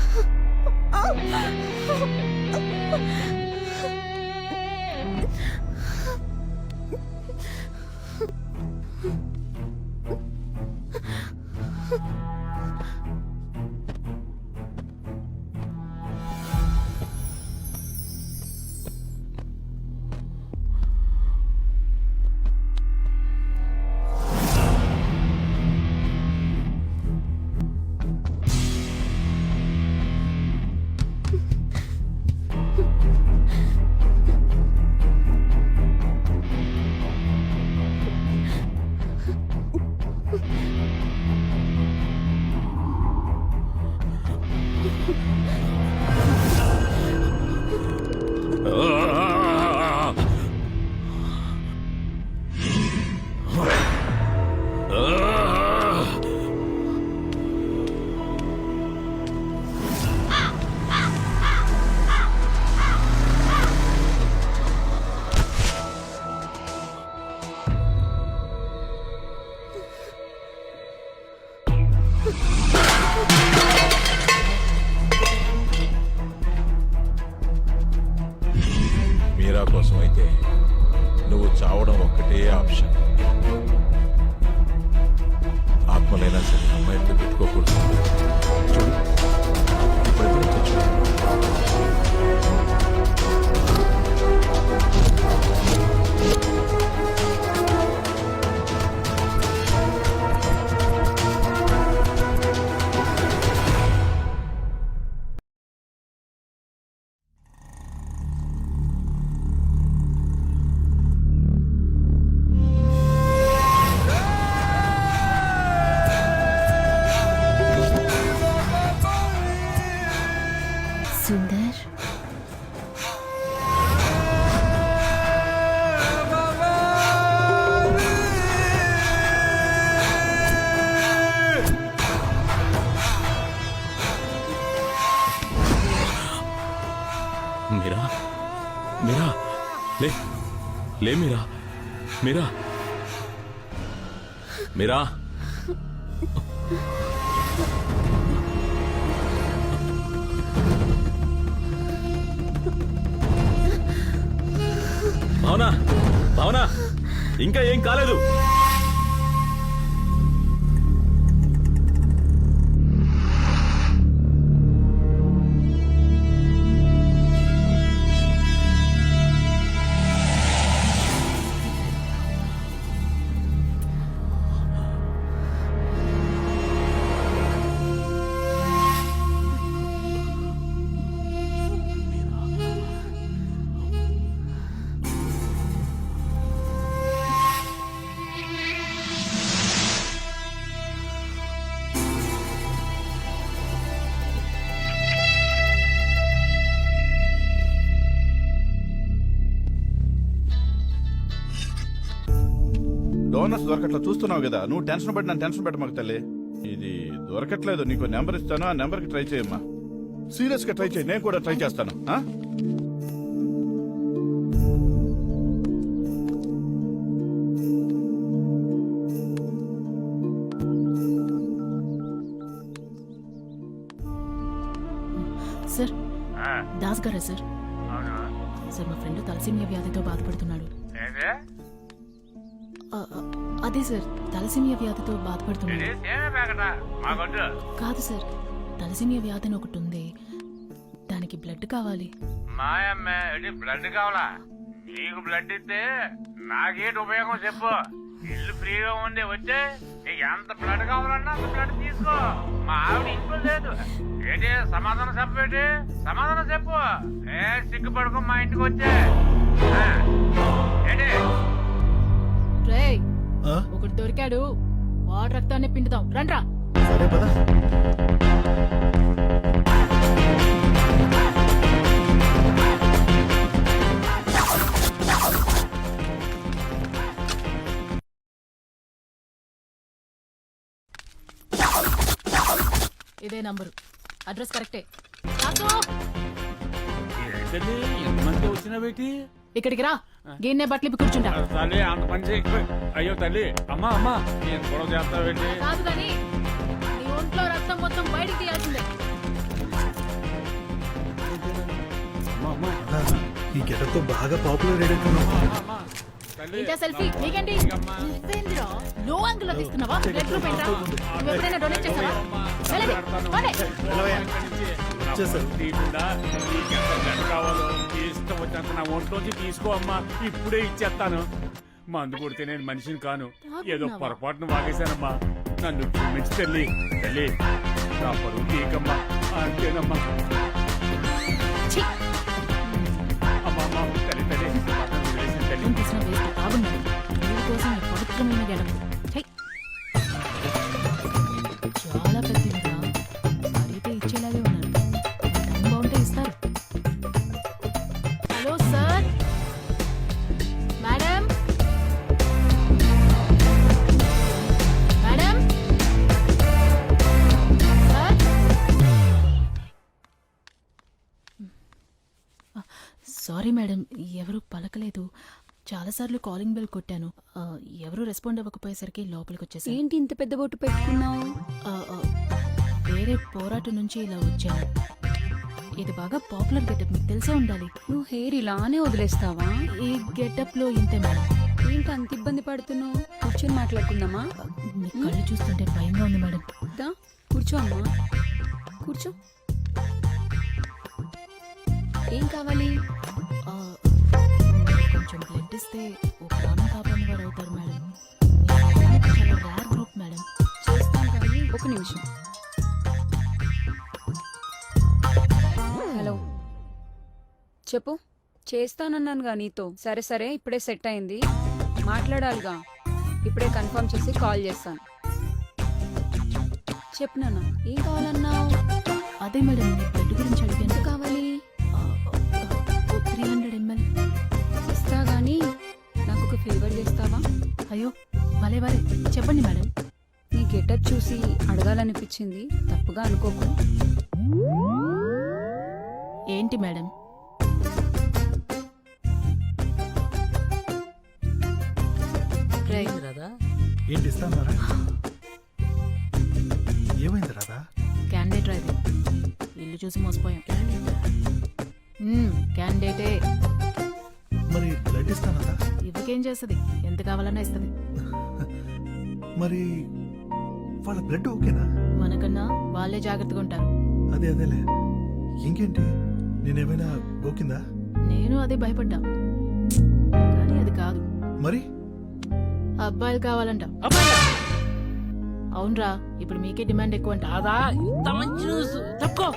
మీరా కోసం అయితే నువ్వు చావడం ఒక్కటే ఆప్షన్. ఆత్మలైనా సరే అమ్మాయితో పెట్టుకోకూడదు. చూడు, ఇప్పుడు ఎవరు తెచ్చుకో. సుందర్, మీరా, మీరా, లే లే మీరా, మీరా, మీరా. భావన, భావన, ఇంకా ఏం కాలేదు. డోనర్స్ దొరకట్లా చూస్తున్నావు కదా, నువ్వు టెన్షన్ పడి నన్ను టెన్షన్ పెట్టమాకు తల్లి. ఇది దొరకట్లేదు, నీకు నెంబర్ ఇస్తాను, ఆ నెంబర్కి ట్రై చేయమ్మా. సీరియస్ గా ట్రై చేయి, నేను కూడా ట్రై చేస్తాను. సార్, దాస్ గారా సార్? సార్, మా ఫ్రెండ్ తలసేమియా వ్యాధితో బాధపడుతున్నాడు. అదే సార్, తలసేమియా వ్యాధితో బాధపడుతున్నాడు. కాదు సార్, తలసేమియా వ్యాధి అని ఒకటి ఉంది. వాళ్ళకి బ్లడ్ కావాలి. మాయమ్మే బ్లడ్ కావాలా? నీకు బ్లడ్ ఇస్తే నాకేంటి ఉపయోగం చెప్పు. ఇల్లు ఫ్రీగా ఉంది, వచ్చే నీకు ఎంత బ్లడ్ కావాలన్నా అంత బ్లడ్ తీసుకో. మా ఆవిడ ఇంట్లో లేదు. ఏంటి సమాధానం చెప్పేటి? సమాధానం చెప్పు. ఏ సిగ్గుపడుకో, మా ఇంటికి వచ్చే. ఏంటి రేయ్, ఆ? ఒకటి దొరికాడు, వాడు రక్తాన్ని పిండుతాం. రండ్రా. సరే పద. ఇదే నంబరు, అడ్రస్ కరెక్టే. రాసు, ఏంటండి ఎంతమంది వచ్చినా పెట్టి? ఇక్కడికి రా. గిన్నె బట్టలు ఇప్పి కూర్చుంటా. తల్లి అంత పని చేయి. అయ్యో తల్లి, అమ్మా అమ్మా నేను గొడవ చేస్తా పెట్టి. కాదు కానీ నీ ఒంట్లో రక్తం మొత్తం బయటికి తీయాల్సిందే. ఈ గెటప్తో బాగా పాపులర్ అయ్యేట్టున్నావు. ఇంత సెల్ఫీ నీకేంటి? నువ్వేందిరా లో యాంగిల్ లో తీస్తున్నావా? బ్లడ్ గ్రూప్ ఏంట్రా? నువ్వు ఎప్పుడైనా డొనేట్ చేసావా? వెళ్ళండి, పోనీ. కావాలో ఇష్టం వచ్చినంత నా ఒంట్లోంచి తీసుకో అమ్మా, ఇప్పుడే ఇచ్చేస్తాను. మందు కొడితే నేను మనిషిని కాను, ఏదో పొరపాటును వాగేశానమ్మా. నన్ను క్షమించి తల్లి. తల్లి నా పరువు తీయకమ్మా, అంతేనమ్మా. ఛీ! అమ్మా అమ్మా తల్లి తల్లి పక్కన వదిలేసిన తల్లి. రక్తం తీసిన వేస్ట్ బాగున్నాడు. నీళ్ళ కోసం ఈ పవిత్రమైన గడప. చాలా పెద్దదిరా, అడిగితే ఇచ్చేలాగే ఉన్నారు. టైం బాగుంటే ఇస్తారు. Hello sir, madam, madam, sir. Sorry madam, ఎవరు పలకలేదు. చాలాసార్లు కాలింగ్ బెల్ కొట్టాను. ఎవరు రెస్పాండ్ అవ్వకపోయేసరికి లోపలికి వచ్చేసాను. ఏంటి ఇంత పెద్ద బొట్టు పెట్టుకున్నావు? వేరే పోరాటం నుంచి ఇలా వచ్చాను. ఇది బాగా పాపులర్ గెటప్, మీకు తెలిసే ఉండాలి. నువ్వు హెయిర్ ఇలానే వదిలేస్తావా? ఈ గెటప్ లో ఇంతే మేడం. ఏంటి అంత ఇబ్బంది పడుతున్నావు? కూర్చొని మాట్లాడుకుందామా? మీ కళ్ళు చూస్తుంటే భయంగా ఉంది మేడం. దా, కూర్చో అమ్మా, కూర్చో. ఏం కావాలి? కొంచెం బ్లడ్ ఇస్తే ఓ ప్రాణం కాపాడిన వారు అవుతారు మేడం. చాలా రేర్ గ్రూప్ మేడం. చేస్తాను కానీ ఒక నిమిషం. హలో, చెప్పు. చేస్తానన్నానుగా నీతో. సరే సరే, ఇప్పుడే సెట్ అయింది. మాట్లాడాలిగా, ఇప్పుడే కన్ఫర్మ్ చేసి కాల్ చేస్తాను. చెప్పు నాన్న, ఏం కావాలన్నావు? అదే మేడం, మీ బ్లడ్ గురించి అడిగాను. ఎంత కావాలి? 300 ml. ఇస్తా గానీ నాకు ఒక ఫేవర్ చేస్తావా? అయ్యో భలే భలే, చెప్పండి మేడం. నీ గెటప్ చూసి అడగాలనిపించింది, తప్పుగా అనుకోకు. ఏంటి మేడం? ఏంటి ఇస్తాన్నారా? ఏమైంది రాదా? క్యాండిడేట్ రా ఇది. ఇల్లు చూసి మోసపోయాం. క్యాండిడేటే. మరి బ్లడ్ ఇస్తానదా? ఇవ్వకేం చేస్తుంది, ఎంత కావాలన్నా ఇస్తుంది. మరి వాళ్ళ బ్లడ్ ఓకేనా? మనకన్నా వాళ్ళే జాగ్రత్తగా ఉంటారు. అదేలే. ఇంకేంటి, నేనేమైనా గోకిందా? నేను అదే భయపడ్డా, కానీ అది కాదు. మరి అబ్బాయిలు కావాలంట. అవునరా, ఇప్పుడు మీకే డిమాండ్ ఎక్కువ అంట. అదా ఇంత మంచి న్యూస్ తప్పుకో.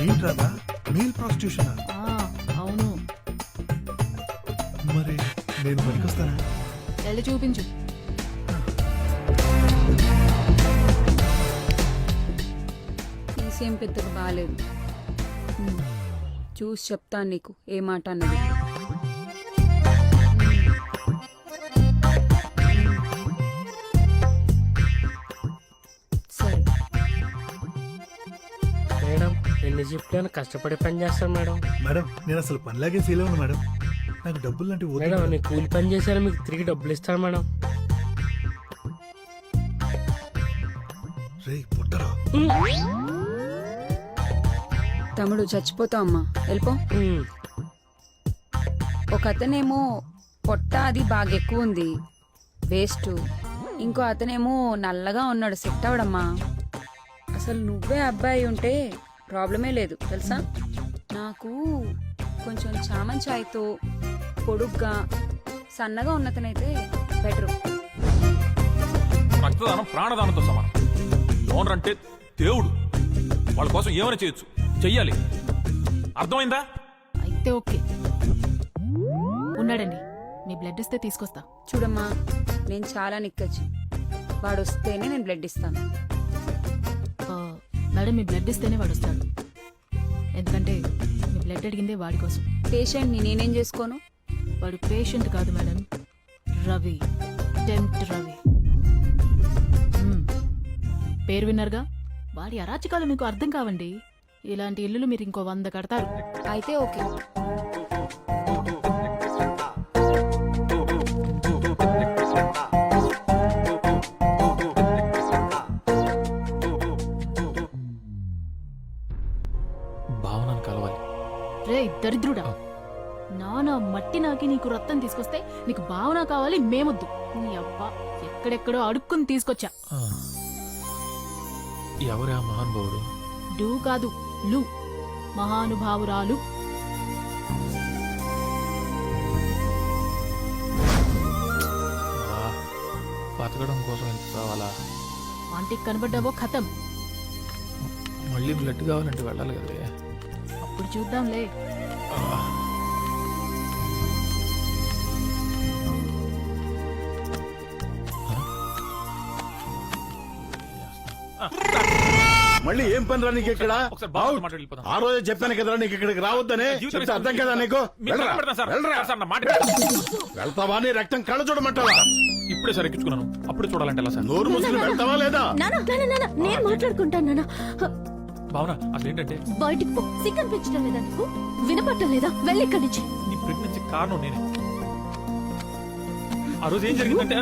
ఏంటి రాదా, మేల్ ప్రాస్టిట్యూషన్? అవును. మరి నేను పనికొస్తానా? వెళ్ళి చూపించు. తీసేం పెద్దగా బాగాలేదు. చూసి చెప్తాను నీకు ఏ మాట అన్నది. సరే మేడం, ఎన్ని చెప్పాను కష్టపడి పని చేస్తాను మేడం. మేడం, నేను అసలు పనిలాగే ఫీల్ అవ్వను మేడం. నాకు డబ్బులు లాంటివి వద్దు మేడం, మేడం. నేను కూలి పని చేశాను, మీకు తిరిగి డబ్బులు ఇస్తాను మేడం. రేయ్ పుట్టరా, తమ్ముడు చచ్చిపోతావు అమ్మా, వెళ్ళిపో. ఒక అతనేమో పొట్ట అది బాగా ఎక్కువ ఉంది, వేస్ట్. ఇంకో అతనేమో నల్లగా ఉన్నాడు, సెట్ అవడమ్మా. అసలు నువ్వే అబ్బాయి ఉంటే ప్రాబ్లమే లేదు తెలుసా. నాకు కొంచెం చామన్ ఛాయ్తో పొడుగ్గా సన్నగా ఉన్నతనైతే బెటరు. రక్తదానం ప్రాణదానంతో సమానం. డోనర్ అంటే దేవుడు. వాళ్ళ కోసం ఏమైనా చేయొచ్చు, చెయ్యాలి. అర్థమైందా? అయితే ఓకే, ఉన్నాడండి. మీ బ్లడ్ ఇస్తే తీసుకొస్తా. చూడమ్మా, నేను చాలా నిక్కచ్చు. వాడు వస్తేనే నేను బ్లడ్ ఇస్తాను. మేడం, మీ బ్లడ్ ఇస్తేనే వాడు వస్తాడు. ఎందుకంటే మీ బ్లడ్ అడిగిందే వాడి కోసం. పేషెంట్ని నేనేం చేసుకోను? వాడు పేషెంట్ కాదు మేడం, రవి. టెంప్ట్ రవి. పేరు విన్నారుగా. వాడి అరాచకాలు మీకు అర్థం కావండి. ఇలాంటి ఇల్లులు మీరు ఇంకో 100 కడతారు. అయితే ఓకే. భావనను కలవాలి. రే దరిద్రుడా, నానా మట్టి నాకి నీకు రక్తం తీసుకొస్తే నీకు భావన కావాలి, మేమొద్దు. నీ అబ్బా ఎక్కడెక్కడో అడుక్కుని తీసుకొచ్చా. ఎవరే ఆ మహానుభావుడు? డూ కాదు, లు. మహానుభావురాలు. బతకడం కోసం ఎంత కావాలా? ఆంటీకి కనబడ్డావో ఖతం. మళ్ళీ బ్లడ్ కావాలంటే వెళ్ళాలి కదే. అప్పుడు చూద్దాంలే. మళ్ళీ ఏం పని రా నీకు ఇక్కడ? ఒకసారి బాగా మాట వెళ్ళిపోతాం. ఆ రోజే చెప్పాను కదరా నీకు ఇక్కడికి రావద్దని. చెప్తే అర్థం కదా నీకు? వెళ్ళరా, వెళ్ళరా. వెళ్తావా? నీ రక్తం కళ్ళ చూడమంటావా? ఇప్పుడే సార్ ఎక్కించుకున్నాను, అప్పుడే చూడాలంటే ఎలా సార్? నోరు మూసుకుని వెళ్తావా లేదా? నేను మాట్లాడుకుంటాను నాన్న. భావన, అసలు ఏంటంటే బయటికి పో. సిగ్గం పెంచడం లేదా నీకు? వినపట్టం లేదా? వెళ్ళి ఇక్కడి నుంచి. నీ ప్రెగ్నెన్సీ కారణం నేనే. ఆ రోజు ఏం జరిగిందంటే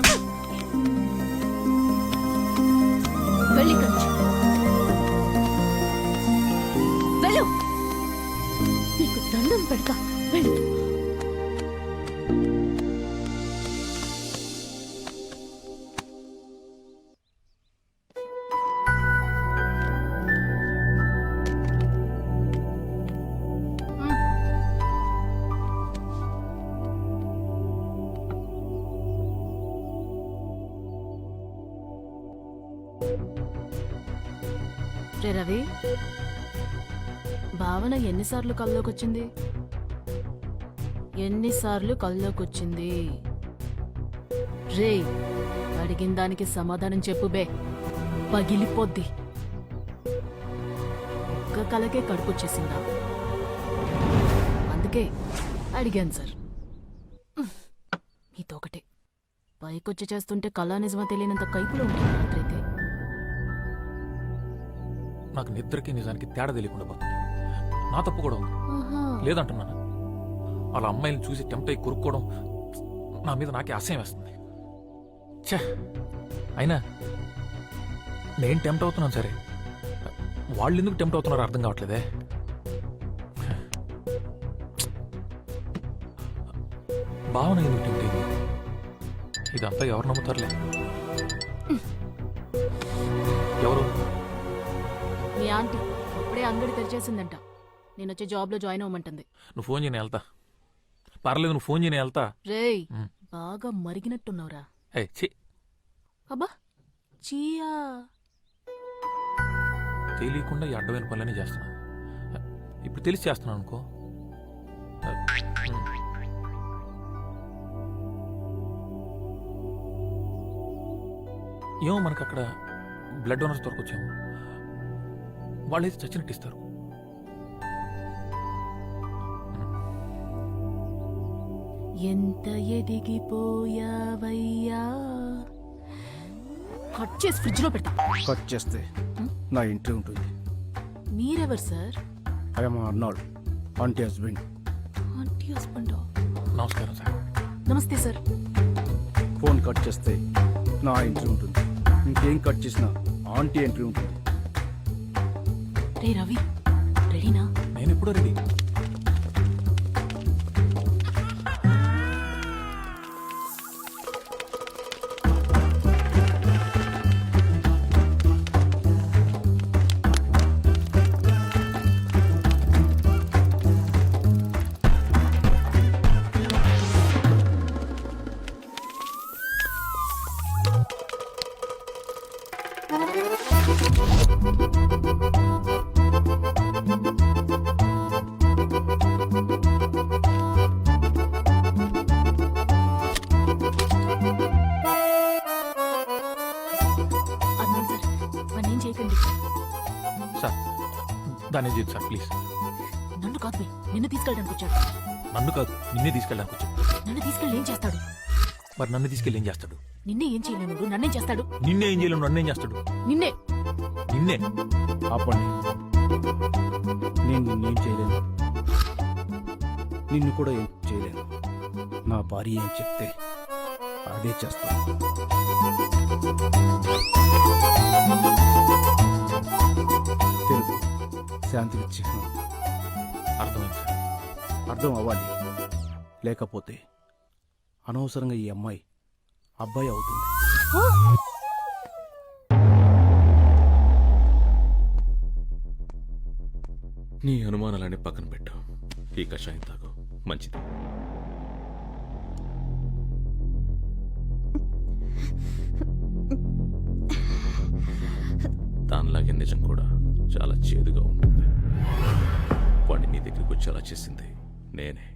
వెళ్ళి ఇక్కడి నుంచి. వెళ్ళు. నీకు దండం పెడతా. వెళ్ళు. రే రవి, భావన ఎన్నిసార్లు కల్లోకొచ్చింది? ఎన్నిసార్లు కల్లోకొచ్చింది? రే, అడిగిన దానికి సమాధానం చెప్పు బే. పగిలిపోద్ది. ఒక్క కలకే కడుపుచ్చేసిందా? అందుకే అడిగాను సార్. మీతో ఒకటే. పైకొచ్చి చేస్తుంటే కళా నిజమా తెలియనంత కైపులో ఉంటుంది రాత్రైతే. నాకు నిద్రకి నిజానికి తేడా తెలియకుండా పోతుంది. నా తప్పు కూడా ఉంది, లేదంటున్నాను. అలా అమ్మాయిని చూసి టెంప్ట్ అయి కొరుక్కోవడం నా మీద నాకే అసహ్యం వేస్తుంది. ఛే, అయినా నేను టెంప్ట్ అవుతున్నాను సరే, వాళ్ళు ఎందుకు టెంప్ట్ అవుతున్నారో అర్థం కావట్లేదే. భావన ఎందుకు టెంప్ట్ అయింది? ఇదంతా ఎవరు నమ్ముతారులే. ఎవరు? మీ ఆంటీ అప్పుడే అంగడి తెరిచేసిందంట. నేను వచ్చే జాబ్ లో జాయిన్ అవ్వమంటుంది. నువ్వు ఫోన్ చేయని వెళ్తా. పర్లేదు, నువ్వు ఫోన్ చేయని వెళ్తా. రేయ్, బాగా మరిగినట్టున్నావురా. అబ్బా చీయా. తెలియకుండా ఈ అడ్డమైన పనులన్నీ చేస్తున్నా. ఇప్పుడు తెలిసి చేస్తున్నాను అనుకో. ఏమో మనకు అక్కడ బ్లడ్ డోనర్స్ దొరకొచ్చాము. వాళ్ళైతే చచ్చినట్టు ఇస్తారు. ఎంత ఎదిగిపోయావయ్యా. కట్ చేసి ఫ్రిడ్జ్ లో పెడతా. కట్ చేస్తే నా ఇంటి ఉంటుంది. మీరెవరు sir? I'm Arnold, aunty husband. Aunty husband. నమస్కారం సార్. నమస్తే సార్. ఫోన్ కట్ చేస్తే నా ఎంట్రీ ఉంటుంది. ఇంకేం కట్ చేసినా ఆంటీ ఎంట్రీ ఉంటుంది. రే రవి, రెడీనా? నేను ఎప్పుడో రెడీ. దాన్ని చేయొచ్చు సార్ ప్లీజ్. నన్ను కాదు నిన్ను తీసుకెళ్ళడానికి వచ్చాడు. నన్ను కాదు నిన్నే తీసుకెళ్ళడానికి వచ్చాడు. నన్ను తీసుకెళ్ళి ఏం చేస్తాడు? మరి నన్ను తీసుకెళ్ళి ఏం చేస్తాడు? నిన్నే ఏం చేయలేను, నన్నేం చేస్తాడు? నిన్నే ఏం చేయలేను, నన్నేం చేస్తాడు? నిన్నే నిన్నే ఆపండి. నేను నిన్నేం చేయలేను, నిన్ను కూడా ఏం చేయలేను. నా భార్య ఏం చెప్తే అదే చేస్తాను. తెలుగు శాంతికి చిహ్నం. అర్థమైంది సార్. అర్థం అవ్వాలి, లేకపోతే అనవసరంగా ఈ అమ్మాయి అబ్బాయి అవుతుంది. నీ అనుమానాలన్నీ పక్కన పెట్టు. ఈ కషాయం తాగు, మంచిది. దానిలాగే నిజం కూడా చాలా చేదుగా ఉంటుంది. వాడిని నీ దగ్గరికి వచ్చేలా చేసింది నేనే.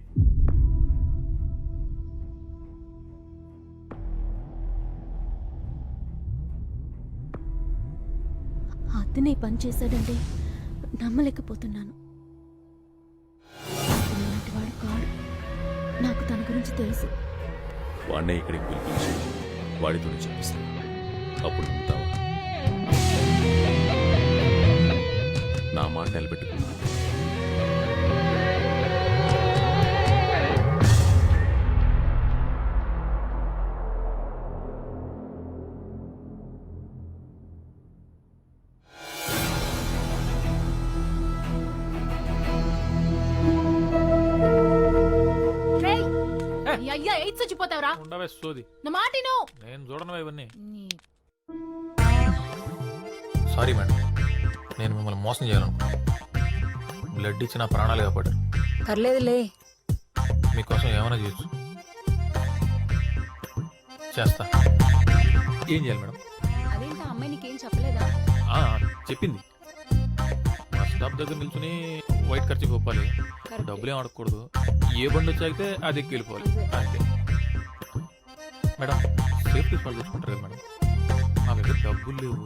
అతనే పని చేశాడంటే నమ్మలేకపోతున్నాను. ఇలాంటి వాడు కాడు. నాకు తన గురించి తెలుసు. వాడినే ఇక్కడికి పిలిపించి వాడితోనే చెప్పిస్తాను. అప్పుడు నమ్ముతావా? నా మాట నిలబెట్టుకున్నా. అయ్యా ఎయిట్ చచ్చిపోతావురా. ఉండవే సోది. నా మాటిను. నేను చూడను ఇవన్నీ. సారీ మేడం, నేను మిమ్మల్ని మోసం చేయాలనుకున్నాను. బ్లడ్ ఇచ్చి నా ప్రాణాలు కాపాడారు. పర్లేదులే. మీకోసం ఏమైనా చేయొచ్చు. చేస్తా. ఏం చేయాలి మేడం? అదేంటి అమ్మాయి నీకేం చెప్పలేదా? చెప్పింది. బస్ స్టాప్ దగ్గర నిల్చుని వైట్ ఖర్చు పోపాలి, డబ్బులు ఏం అడగకూడదు, ఏ బండి వచ్చాగితే అది ఎక్కి వెళ్ళిపోవాలి అంతే. మేడం సేఫ్టీ ఫాల్ తెచ్చుకుంటారు కదా మేడం, నా దగ్గర డబ్బులు లేవు.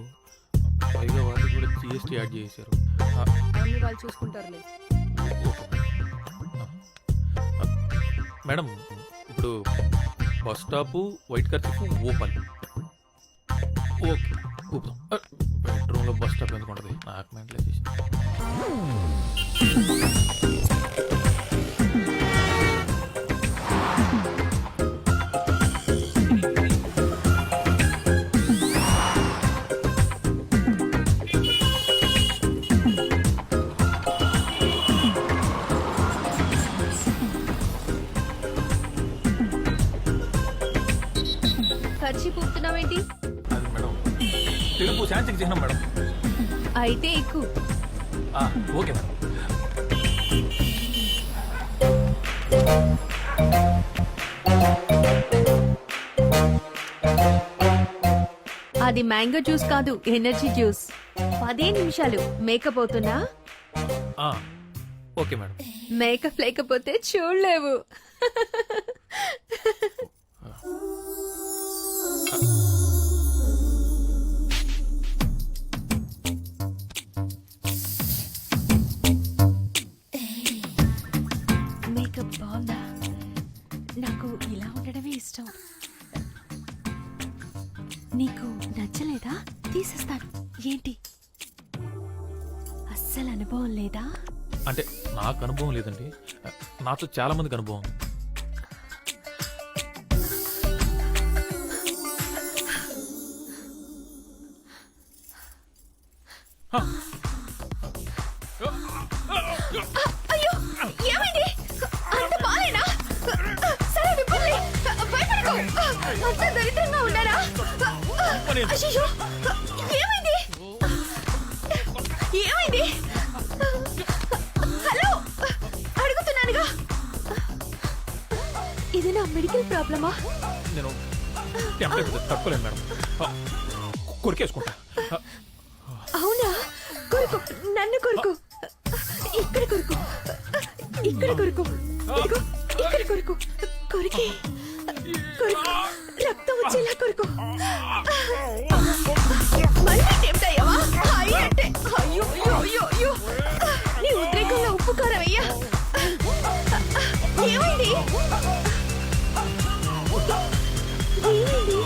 పైగా వాళ్ళు కూడా జిఎస్టీ యాడ్ చేశారు. అన్ని వాళ్ళు చూసుకుంటారులే. మేడం ఇప్పుడు బస్ స్టాపు వైట్ ఖర్చు ఓపాలి. ఓకే ఊపుదాం. బెడ్రూమ్లో బస్ స్టాప్ ఎందుకు ఉంటుంది? నాకు మెంటలే చేసి. ఖర్చు పూపుతున్నావేంటి? అది మేడం తెలుగు శాంతికి చిహ్నం మేడం. అయితే ఎక్కువ. Okay madam. అది మ్యాంగో జ్యూస్ కాదు, ఎనర్జీ జ్యూస్. 10 నిమిషాలు మేకప్ అవుతున్నా? Okay madam. మేకప్ లేకపోతే చూడలేవు. మేకప్ బాగుందా? నాకు ఇలా ఉండడమే ఇష్టం. నీకు నచ్చలేదా? తీసేస్తాను. ఏంటి అస్సలు అనుభవం లేదా? అంటే నాకు అనుభవం లేదండి, నాతో చాలా మందికి అనుభవం. అయ్యో ఏమైంది? అంత బాలేనా? సరే విప్పండి. భయపడకు. అంత దరిద్రంగా ఉన్నారా? అయ్యో ఏమైంది? ఏమైంది? హలో అడుగుతున్నానుగా. ఇది నా మెడికల్ ప్రాబ్లమా? నేను టెంపరేచర్ తట్టుకోలేను మేడం, కొరికేసుకుంటా. అవునా? కొరుకు, నన్ను కొరుకు. ఇక్కడ కొరుకు, ఇక్కడ కొరుకు. ఇదిగో ఇక్కడ కొరుకు. కొరికి కొరుకు, రక్తం వచ్చేలా కొరుకు. మళ్ళీ టెంప్ట్ అయ్యావా? అయ్యంటే అయ్యో అయ్యో అయ్యో అయ్యో. ఏమైంది? ఏమైంది?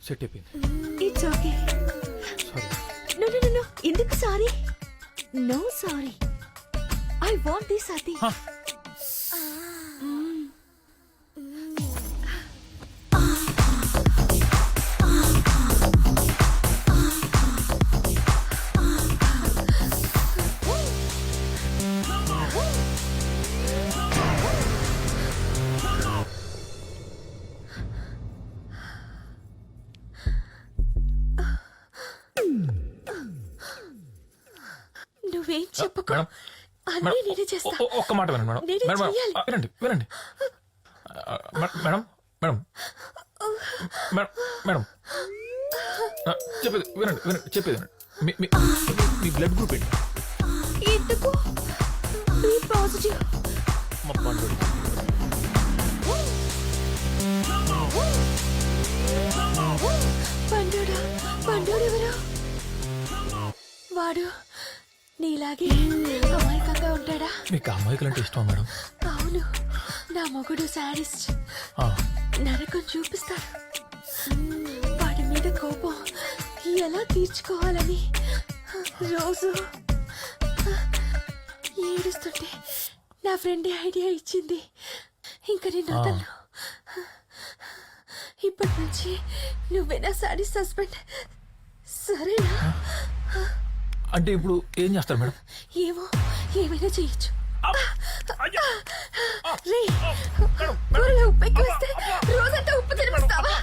సెట్ అయిపోయింది. It's okay. Sorry. No no no, ఎందుకు sorry? No sorry. I want this అతి. నువ్వేం చెప్పకు. మేడం, అన్నీ నేనే చేస్తా. ఒక్క మాట వినండి మేడం. నేనే మేడం చెయ్యాలి. వినండి వినండి. మేడం మేడం మేడం మేడం చెప్పేది వినండి వినండి చెప్పేది వినండి. మీ బ్లడ్ గ్రూప్ ఏంటి? ఎందుకు? B positive. మా పండుగ. పండుడా? పండుడెవరు? వాడు నీలాగే అమాయకంగా ఉంటాడా? మీకు అమ్మాయికులంటే ఇష్టం మేడం? అవును, నా మొగుడు సాడిస్ట్. నరకం చూపిస్తాడు. వాడి మీద కోపం ఎలా తీర్చుకోవాలని రోజు ఏడుస్తుంటే నా ఫ్రెండ్ ఐడియా ఇచ్చింది. ఇంకా నేను అతను ఇప్పటి నుంచి నువ్వే నా సాడిస్ట్ హస్బెండ్, సరేనా? అంటే ఇప్పుడు ఏం చేస్తారు మేడం? ఏమో, ఏమైనా చేయొచ్చు. రే, కూరలో ఉప్పు ఎక్కువ వేస్తే రోజంతా ఉప్పు తినిపిస్తావా?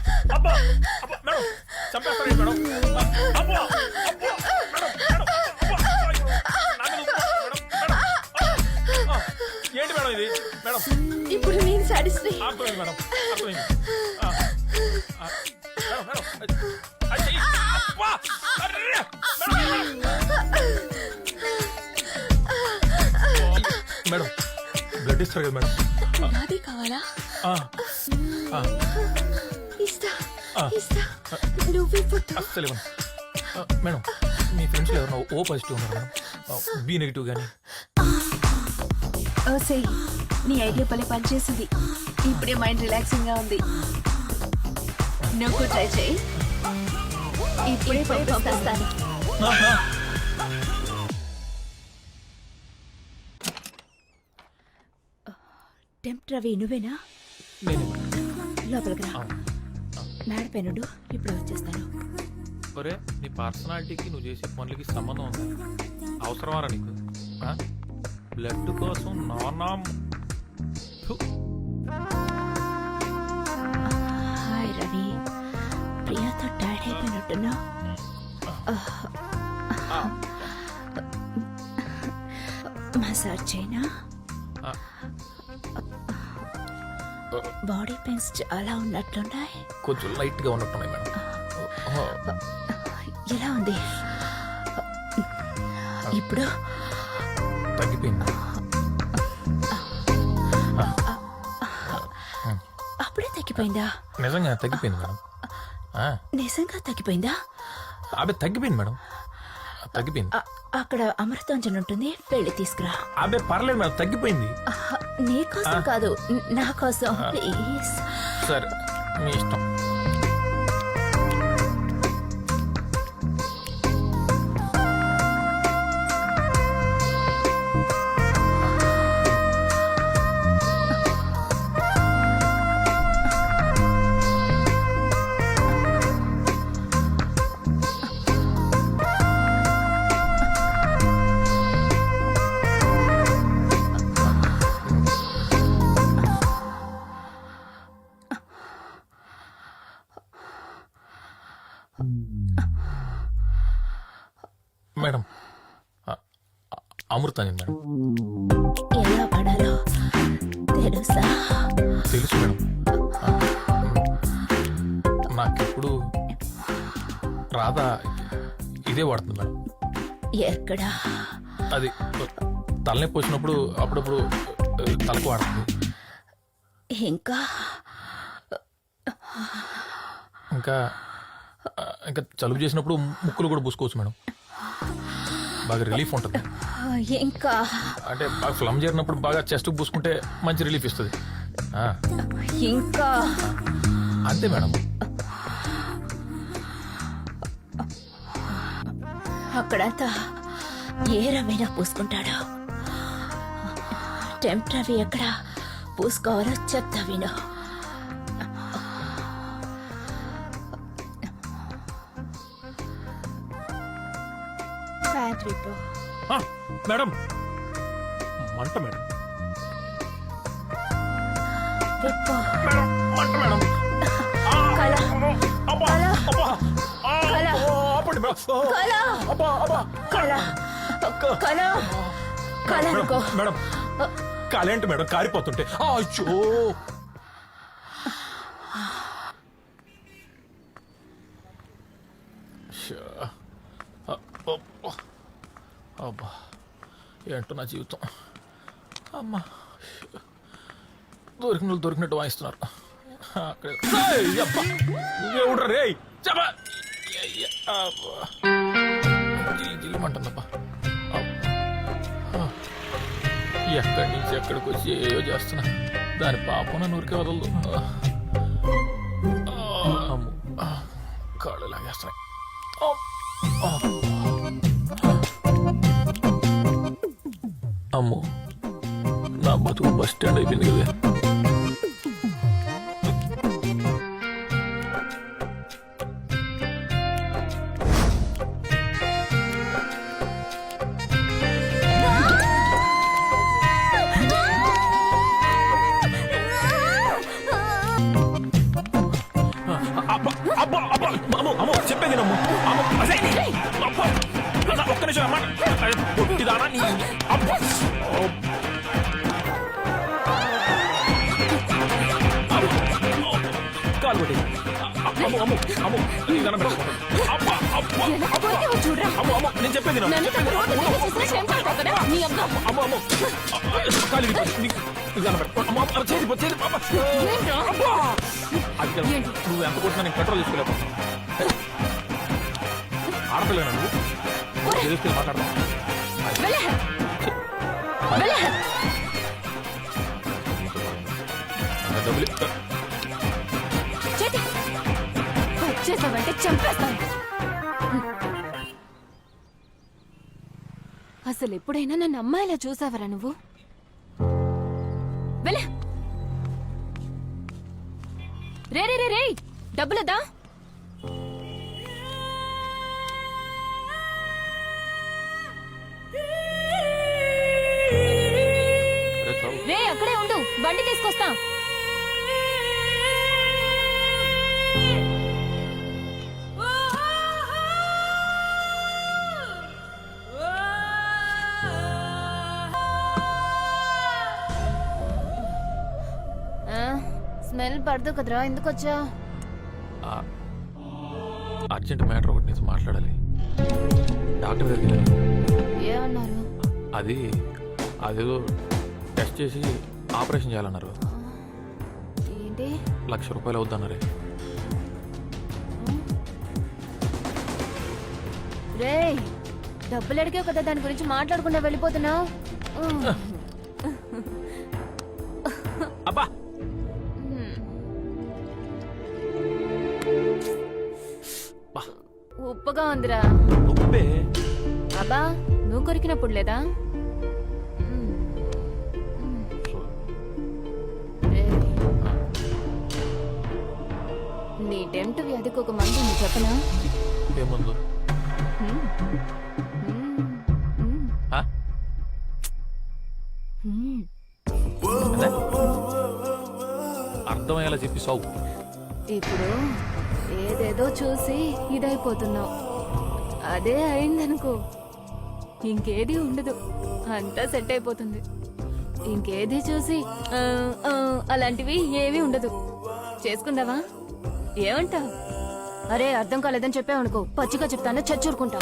ఏంటి మేడం ఇది? మేడం ఇప్పుడు నేను సాడిస్ట్ ని. అర్థమైంది మేడం, అర్థమైంది. మేడం బ్లడ్ ఇస్తారు కదా మేడం? నాదే కావాలా? ఇస్తా ఇస్తా, నువ్వే పుట్టు. అస్సలు ఇవ్వను. మేడం మీ ఫ్రెండ్స్లో ఎవరైనా ఓ పాజిటివ్ ఉన్నారు మేడం? బి నెగిటివ్ కానీ? ఓసే, నీ ఐడియా పని పనిచేసింది. ఇప్పుడే మైండ్ రిలాక్సింగ్ గా ఉంది. నువ్వు ట్రై చేయి. ఇప్పుడే పంపిస్తాను. టెంప్ట్ రవి, నువ్వేనా? లోపలికి రా. మేడపైనుండు, ఇప్పుడు వచ్చేస్తాను. ఒరే, నీ పర్సనాలిటీకి నువ్వు చేసే పనులకి సంబంధం ఉంది. అవసరమారా నీకు? బ్లడ్ కోసం నానా. హాయ్ రవి, ప్రియాతో టైర్డ్ అయిపోయినట్టున్నా. మసాజ్ చేయనా? బాడీ పెయిన్స్ చాలా ఉన్నట్లున్నాయి. కొంచెం లైట్ గా ఉన్నట్టున్నాయి మేడం. ఎలా ఉంది ఇప్పుడు? తగ్గిపోయింది. అప్పుడే తగ్గిపోయిందా? నిజంగా తగ్గిపోయింది మేడం. నిజంగా తగ్గిపోయిందా? అబ్బే తగ్గిపోయింది మేడం, తగ్గిపోయింది. అక్కడ అమృతాంజన్ ఉంటుంది, వెళ్ళి తీసుకురా. అబ్బే పర్లేదు మేడం, తగ్గిపోయింది. నీ కోసం కాదు, నా కోసం ప్లీజ్. సరే, మీ ఇష్టం. Madam Amrutanjan madam. ఎలా పడాలో తెలుసా? తెలుసు మేడం. నాకెప్పుడు రాధా ఇదే వాడుతుంది మేడం. ఎక్కడా? అది తలనొప్పి వచ్చినప్పుడు అప్పుడప్పుడు తలకు వాడుతుంది. ఇంకా ఇంకా ఇంకా జలుబు చేసినప్పుడు ముక్కులు కూడా పూసుకోవచ్చు మేడం. బాగా రిలీఫ్ ఉంటుంది. ఇంకా అంటే బాగా ఫ్లమ్ చేరినప్పుడు బాగా చెస్ట్ పూసుకుంటే మంచి రిలీఫ్ ఇస్తుంది. ఇంకా అంతే మేడం. అక్కడంతా ఏ రవైనా పూసుకుంటాడు. టెంప్ రవి ఎక్కడ పూసుకోవాలో చెప్తా విను. ఫ్యాబ్రిక్ మేడం మంట మేడం. విప్పు మంట మేడం. కళ అబ్బా అబ్బా కళ ఆపండి మేడం. కళ అబ్బా అబ్బా కళ కళ కళ అనుకో. మేడం కాలేంటి మేడం కారిపోతుంటే. అయ్యో అబ్బా ఏంటో నా జీవితం. అమ్మా దొరికినట్టు వాయిస్తున్నారు. ఎవడ్రా రే జిల్లుమంటుందబ్బా. ఎక్కడి నుంచి ఎక్కడికి వచ్చి ఏయో చేస్తున్నా. దాని పాపం నన్ను ఊరికే వదలదు. కాళ్ళు లాగేస్తున్నాయి. అమ్మో నా బతుకు బస్ స్టాండ్ అయిపోయింది కదా. చెప్పేది నమ్ము. ఒక్క నిమిషం అమ్మా. పొట్టిదానా నీ అబ్బా. కాలు కొట్టి అమ్ము అమ్ము అమ్ము అమ్ము అమ్ము నేను చెప్పేది అమ్ము అమ్ము కాలు నువ్వు ఎంత కొట్టినా నేను కంట్రోల్ చేసుకోలేకపో. ఆడపిల్లనా నువ్వు తెలిస్తే మాట్లాడతావు. డబ్బులు చేసావంటే చంపేస్తాను. అసలు ఎప్పుడైనా నన్ను అమ్మాయిలా చూసావరా నువ్వు? వెళ్ళే రే రే రే రే డబ్బులదా? రే అక్కడే ఉండు, బండి తీసుకొస్తా. స్మెల్ పడదు కదరా, ఎందుకు వచ్చా? అర్జెంట్ మ్యాటర్ ఒకటి నీతో మాట్లాడాలి. డాక్టర్ దగ్గర ఏమన్నారు? అదేదో టెస్ట్ చేసి ఆపరేషన్ చేయాలన్నారు. ఏంటి? ₹1,00,000 అవుద్దన్నారే. రే డబ్బులు అడిగావు కదా, దాని గురించి మాట్లాడకుండా వెళ్ళిపోతున్నావు. అబ్బా ఉప్పుగా ఉందిరా. ఉప్పే అబ్బా నువ్వు కొరికినప్పుడు లేదా? నీ డెంట్ వ్యాధికి ఒక మందు ఉంది, చెప్పనా? ఏముందో? అర్థమయ్యేలా చెప్పి సావు. ఇప్పుడు ఏదేదో చూసి ఇదైపోతున్నావు. అదే అయిందనుకో ఇంకేది ఉండదు, అంతా సెట్ అయిపోతుంది. ఇంకేది చూసి అలాంటివి ఏవి ఉండదు. చేసుకుందావా? ఏమంటావు? అరే అర్థం కాలేదని చెప్పావనుకో, పచ్చిగా చెప్తాను, చచ్చూరుకుంటా.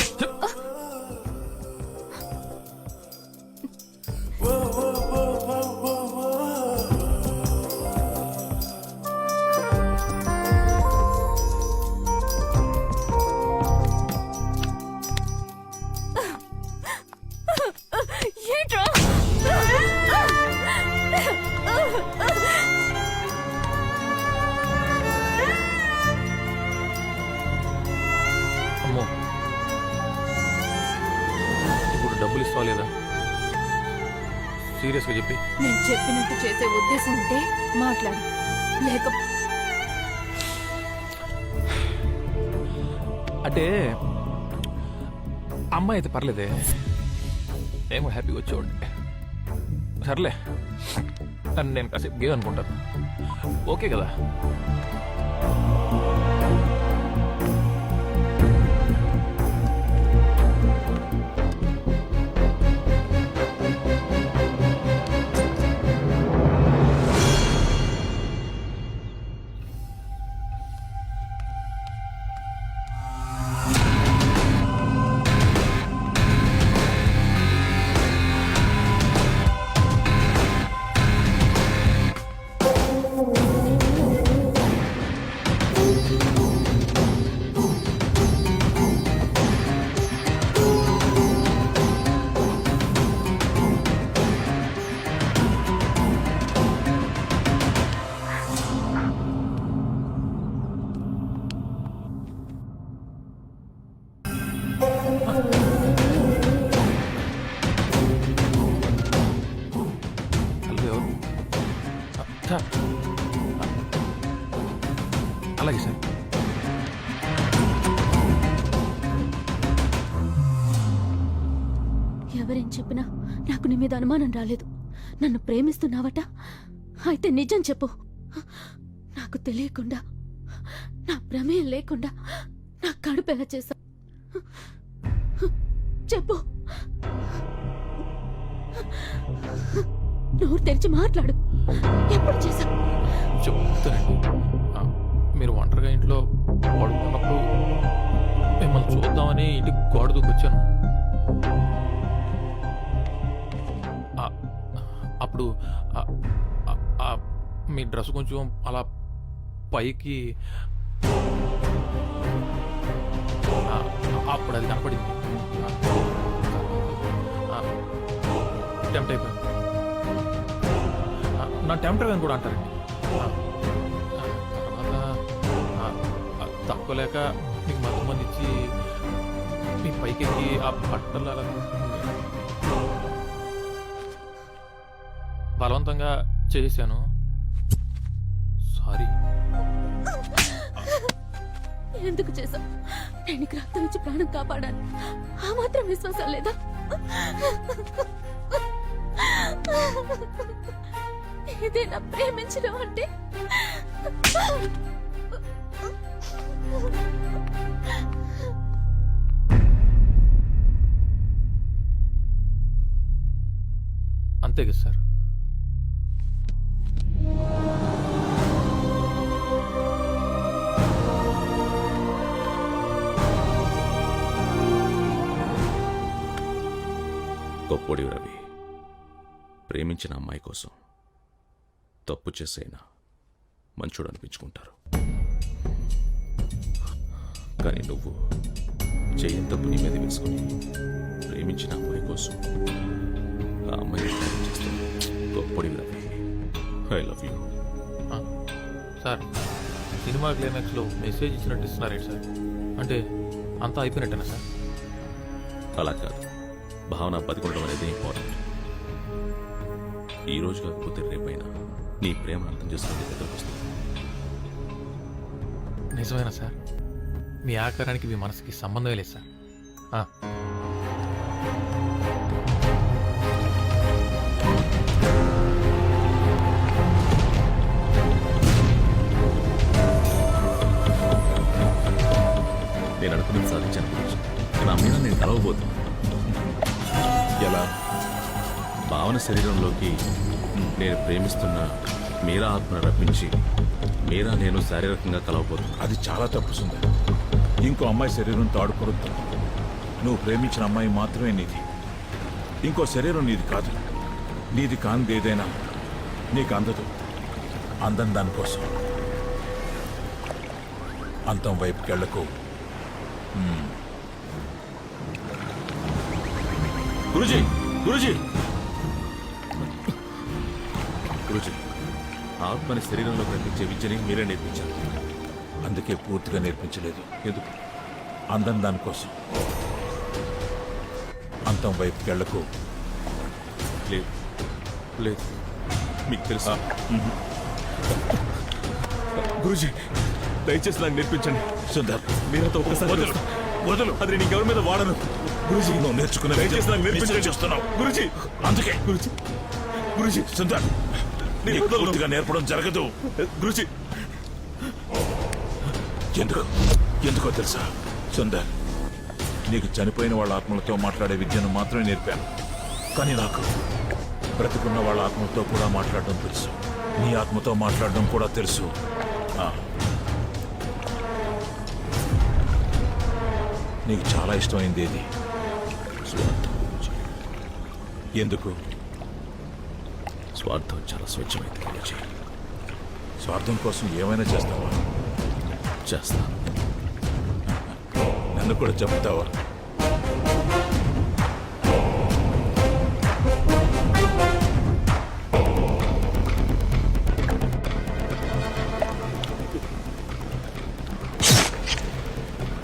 సీరియస్గా చెప్పి. నేను చెప్పినట్టు చేసే ఉద్దేశం ఉంటే మాట్లాడు, లేక అంటే అమ్మాయి అయితే పర్లేదే, ఏమో హ్యాపీగా వచ్చేవాడిని. సర్లే, నన్ను నేను కాసేపు గేమ్ అనుకుంటాను. ఓకే కదా? సార్, అలాగే సార్. ఎవరేం చెప్పినా నాకు నీ మీద అనుమానం రాలేదు. నన్ను ప్రేమిస్తున్నావట, అయితే నిజం చెప్పు. నాకు తెలియకుండా, నా ప్రమేయం లేకుండా నా కడుపు ఎలా చేశా చెప్పు. నోరు తెరిచి మాట్లాడు. ఎప్పుడు చేశా చెప్తానండి. మీరు ఒంటరిగా ఇంట్లో పడుకున్నప్పుడు మిమ్మల్ని చూద్దామని ఇంటికి గోడ దూకొచ్చాను. అప్పుడు మీ డ్రెస్ కొంచెం అలా పైకి, అప్పుడు అది కనపడింది. టెంప్ట్ అయిపోయాను. నా టెంప్టర్ అని కూడా అంటారండి. తర్వాత తక్కువలేక మీకు మధ్య మంది ఇచ్చి మీ పైకెక్కి ఆ బట్టలు అలా బలవంతంగా చేశాను. సారీ. ఎందుకు చేశా? నేను నీకు రక్తం ఇచ్చి ప్రాణం కాపాడాను. ఆ మాత్రం విశ్వాసం లేదా? ఏదైనా ప్రేమించడం అంటే అంతే కదా సార్? గొప్పోడి రవి, ప్రేమించిన అమ్మాయి కోసం తప్పు చేసైనా మంచోడు అనిపించుకుంటారు. కానీ నువ్వు చెయ్యి తప్పు నీ మీద వేసుకుని ప్రేమించిన అమ్మాయి కోసం ఆ అమ్మాయిని త్యాగం చేస్తావు. గొప్పోడి Ravi, I love you. Sir, cinema క్లైమాక్స్లో మెసేజ్ ఇచ్చినట్టు ఇస్తున్నారేంటి సార్? అంటే అంతా అయిపోయినట్టేనా సార్? అలా కాదు, భావన బతికొండడం అనేది ఇంపార్టెంట్. ఈ రోజు కాకపోతే రేపైనా నీ ప్రేమ అర్థం చేసుకుని దగ్గరకు వస్తుంది. నిజమేనా సార్? మీ ఆకారానికి మీ మనసుకి సంబంధమే లేదు సార్. నేను అనుకున్నది సాధించాను గురించి. నా మీద నేను కలవబోతున్నాను. ఎలా? భావన శరీరంలోకి నేను ప్రేమిస్తున్న మీరా ఆత్మను రప్పించి మీరా నేను శారీరకంగా కలవబోతున్నాను. అది చాలా తప్పు సుందర్. ఇంకో అమ్మాయి శరీరంతో ఆడుకోవద్దు. నువ్వు ప్రేమించిన అమ్మాయి మాత్రమే నీది. ఇంకో శరీరం నీది కాదు. నీది కానిది ఏదైనా నీకు అందదు. అందం దానికోసం. అంతం వైపుకి వెళ్ళకు. గురుజీ, గురుజీ, గురుజీ, ఆత్మని శరీరంలో కనిపించే విద్యని మీరే నేర్పించారు. అందుకే పూర్తిగా నేర్పించలేదు. ఎందుకు? అందం దానికోసం. అంతం వైపుకి వెళ్ళకు. లేదు, లేదు మీకు తెలుసా గురుజీ దయచేసి నాకు నేర్పించండి. సుందర్ మీరంతా ఒక్కసారి వదులు వదులు అది నేను ఇంకెవరి మీద వాడను. గురుజీ నువ్వు నేర్చుకున్న దయచేసి నాకు నేర్పించండి. చేస్తున్నావు గురుజీ అందుకే గురుజీ గురుజీ సుందర్ నీకు పూర్తిగా నేర్పడం జరగదు. గురుజీ ఎందుకో తెలుసా సుందర్, నీకు చనిపోయిన వాళ్ళ ఆత్మలతో మాట్లాడే విద్యను మాత్రమే నేర్పాను. కానీ నాకు బ్రతికున్న వాళ్ళ ఆత్మలతో కూడా మాట్లాడడం తెలుసు. నీ ఆత్మతో మాట్లాడడం కూడా తెలుసు. నీకు చాలా ఇష్టమైంది ఏది? స్వార్థం. ఎందుకు? స్వార్థం చాలా స్వచ్ఛమైంది గురుజీ. స్వార్థం కోసం ఏమైనా చేస్తావా? చేస్తా. నన్ను కూడా చెప్తావా?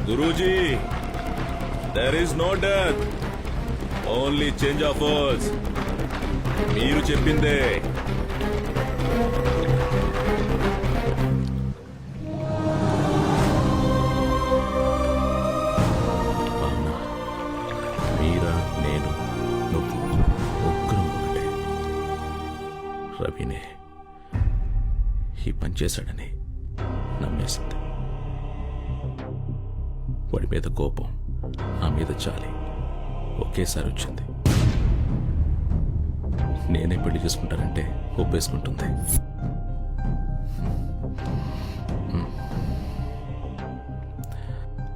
Guruji, there is no death, only change of words. మీరు చెప్పిందే. అవునా? మీరా, నేను, నువ్వు ముగ్గురం ఒకటే. రవినే ఈ పని చేశాడని నమ్మేసింది. వాడి మీద కోపం, నా మీద చాలి ఒకేసారి వచ్చింది. నేనే పెళ్లి చేసుకుంటానంటే ఒప్పేసుకుంటుంది.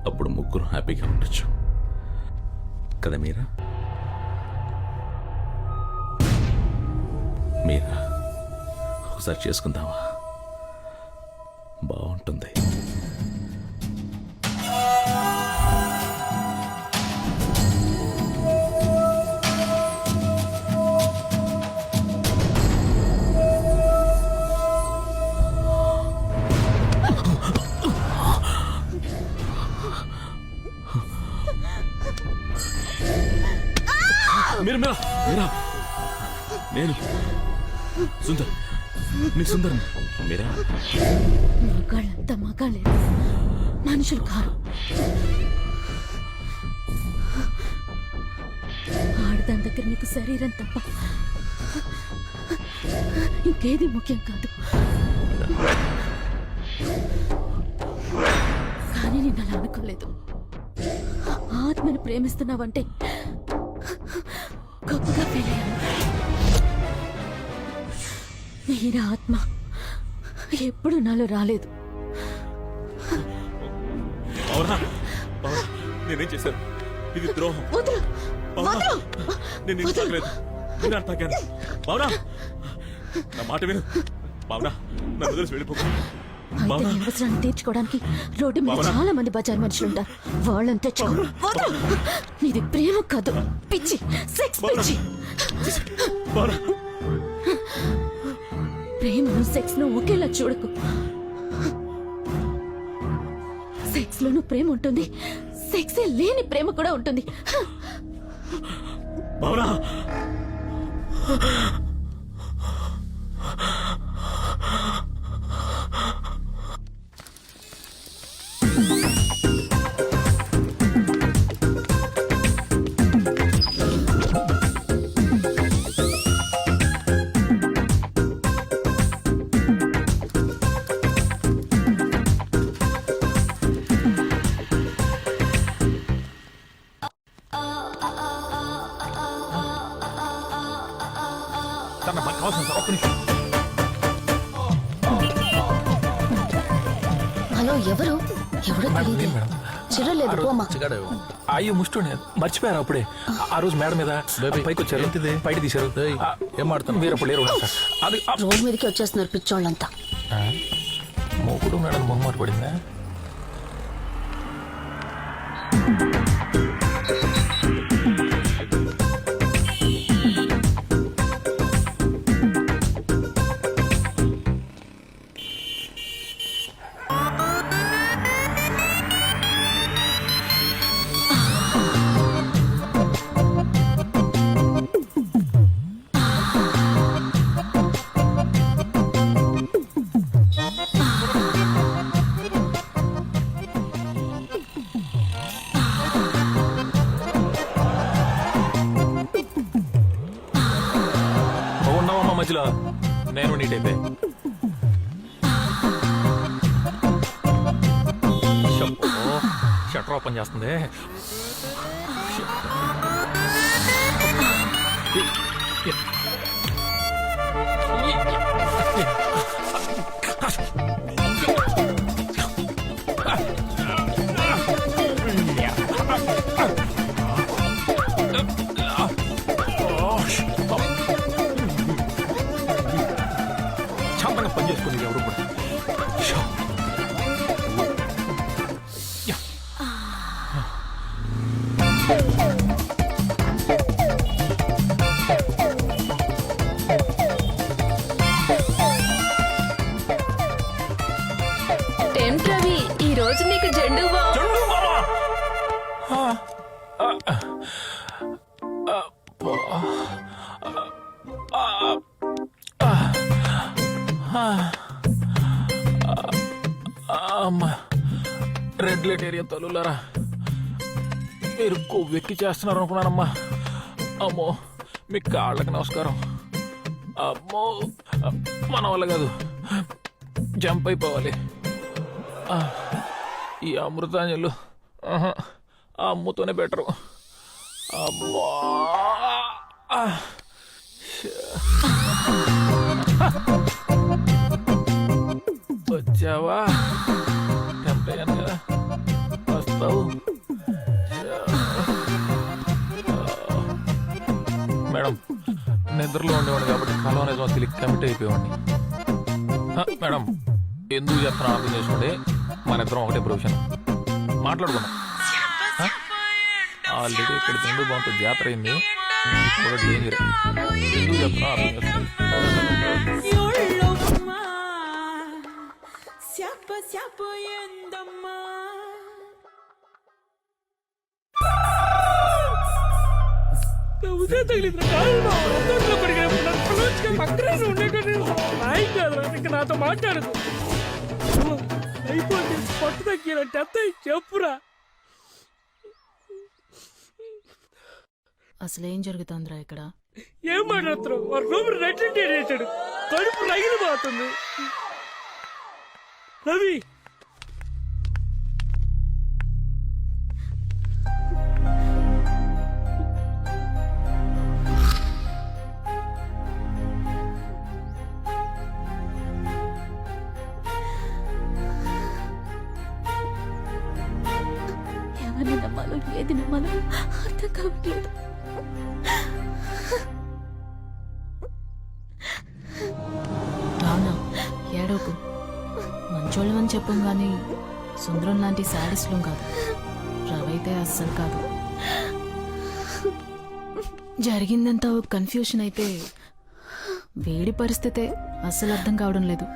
అప్పుడు ముగ్గురు హ్యాపీగా ఉండొచ్చు కదా. మీరా ఒకసారి చేసుకుందామా? బాగుంటుంది. నేను సుందర్, నీ సుందర్. మీరా మగాళ్ళంతా మగాళ్ళే, మనుషులు కారు. ఆడదాని దగ్గర నీకు శరీరం తప్ప ఇంకేది ముఖ్యం కాదు. కానీ నేను అలా అనుకోలేదు. ఆత్మను ప్రేమిస్తున్నావంటే గొప్పగా ఫీల్ అయ్యాను. మీరా ఆత్మ ఎప్పుడు నాలో రాలేదు. నేనేం చేశాను? ఇది ద్రోహం. వదలు, వదలు. నేను నిన్ను తాకలేదు. నేను తాకాను. బావనా, నా మాట విను. బావనా, నన్ను వదిలేసి వెళ్ళిపోకు. అయితే నీ అవసరాన్ని తీర్చుకోవడానికి రోడ్డు మీద చాలా మంది బజార్ మనుషులు ఉంటారు. వాళ్ళని తెచ్చుకో. వదలు. నీది ప్రేమ కాదు, పిచ్చి, సెక్స్ పిచ్చి. ప్రేమను సెక్స్ ను ఒకేలా చూడకు. సెక్స్ లోనూ ప్రేమ ఉంటుంది, సెక్సే లేని ప్రేమ కూడా ఉంటుంది. హలో, ఎవరు? ఎవడో తెలియదు. చిరలేదు పోమా. అయ్యో ముష్టి మర్చిపోయారు అప్పుడే. ఆ రోజు మేడం మీద పైకి వచ్చారు, బయట తీశారు. ఏం మాడుతాను, వేరప్పుడు లేరు. అది రోడ్ మీదకి వచ్చేస్తున్నారు పిచ్చోళ్ళంతా. మూకుడు మేడం మొహమాట పడిందా? రోజులా నేను నీటైతే షట్టర్ ఓపెన్ చేస్తుంది. శాంతంగా పని చేసుకోండి ఎవరు కూడా. టెంట్ రవి, ఈ రోజు నీకు జెండు బామ్. అమ్మా, రెడ్ లైట్ ఏరియా తల్లులారా, మీరు కొవ్వెక్కి చేస్తున్నారు అనుకున్నానమ్మా. అమ్మో, మీ కాళ్ళకి నమస్కారం. అమ్మో, మన వల్ల కాదు, జంప్ అయిపోవాలి. ఈ అమృతాంజలు ఆ అమ్ముతోనే బెటరు. అమ్మా, వచ్చావా? టెంప్ట్ అయ్యాను కదా, వస్తావు. మేడం, నిద్రలో ఉండేవాడు కాబట్టి కలవ నిజం తెలియక కమిట్ అయిపోయేవాడిని. మేడం, ఎందుకు చెప్తున్నా అర్థం చేసుకోండి. మన ఇద్దరం ఒకటే ప్రొఫెషన్, మాట్లాడుకున్నాం. ఆల్రెడీ ఇక్కడ జెండు బాంబు జాతర అయింది, కూడా డేంజర్. ఎందుకు చెప్తున్నా అర్థం చేసుకోండి. నాతో మాట్లాడదు. అయిపోయింది, పట్టు తగ్గినట్టు ఎంత చెప్పురా. అసలేం జరుగుతుందిరా ఇక్కడ? ఏం మాట్లాడుతున్నావు? వాడు రూమ్ రెట్టింటి వేసాడు, కడుపు రగిలిపోతుంది. రవి, ఎవరిని నమ్మాలో ఏది నమ్మాలో అర్థం కావట్లేదు. రానా, ఏడోకు. మంచోళ్ళమని చెప్పం గాని సుందరం లాంటి శాడిస్లం కాదు. రవైతే అస్సలు కాదు. జరిగిందంతా కన్ఫ్యూషన్ అయితే వేడి పరిస్థితే అస్సలు అర్థం కావడం లేదు.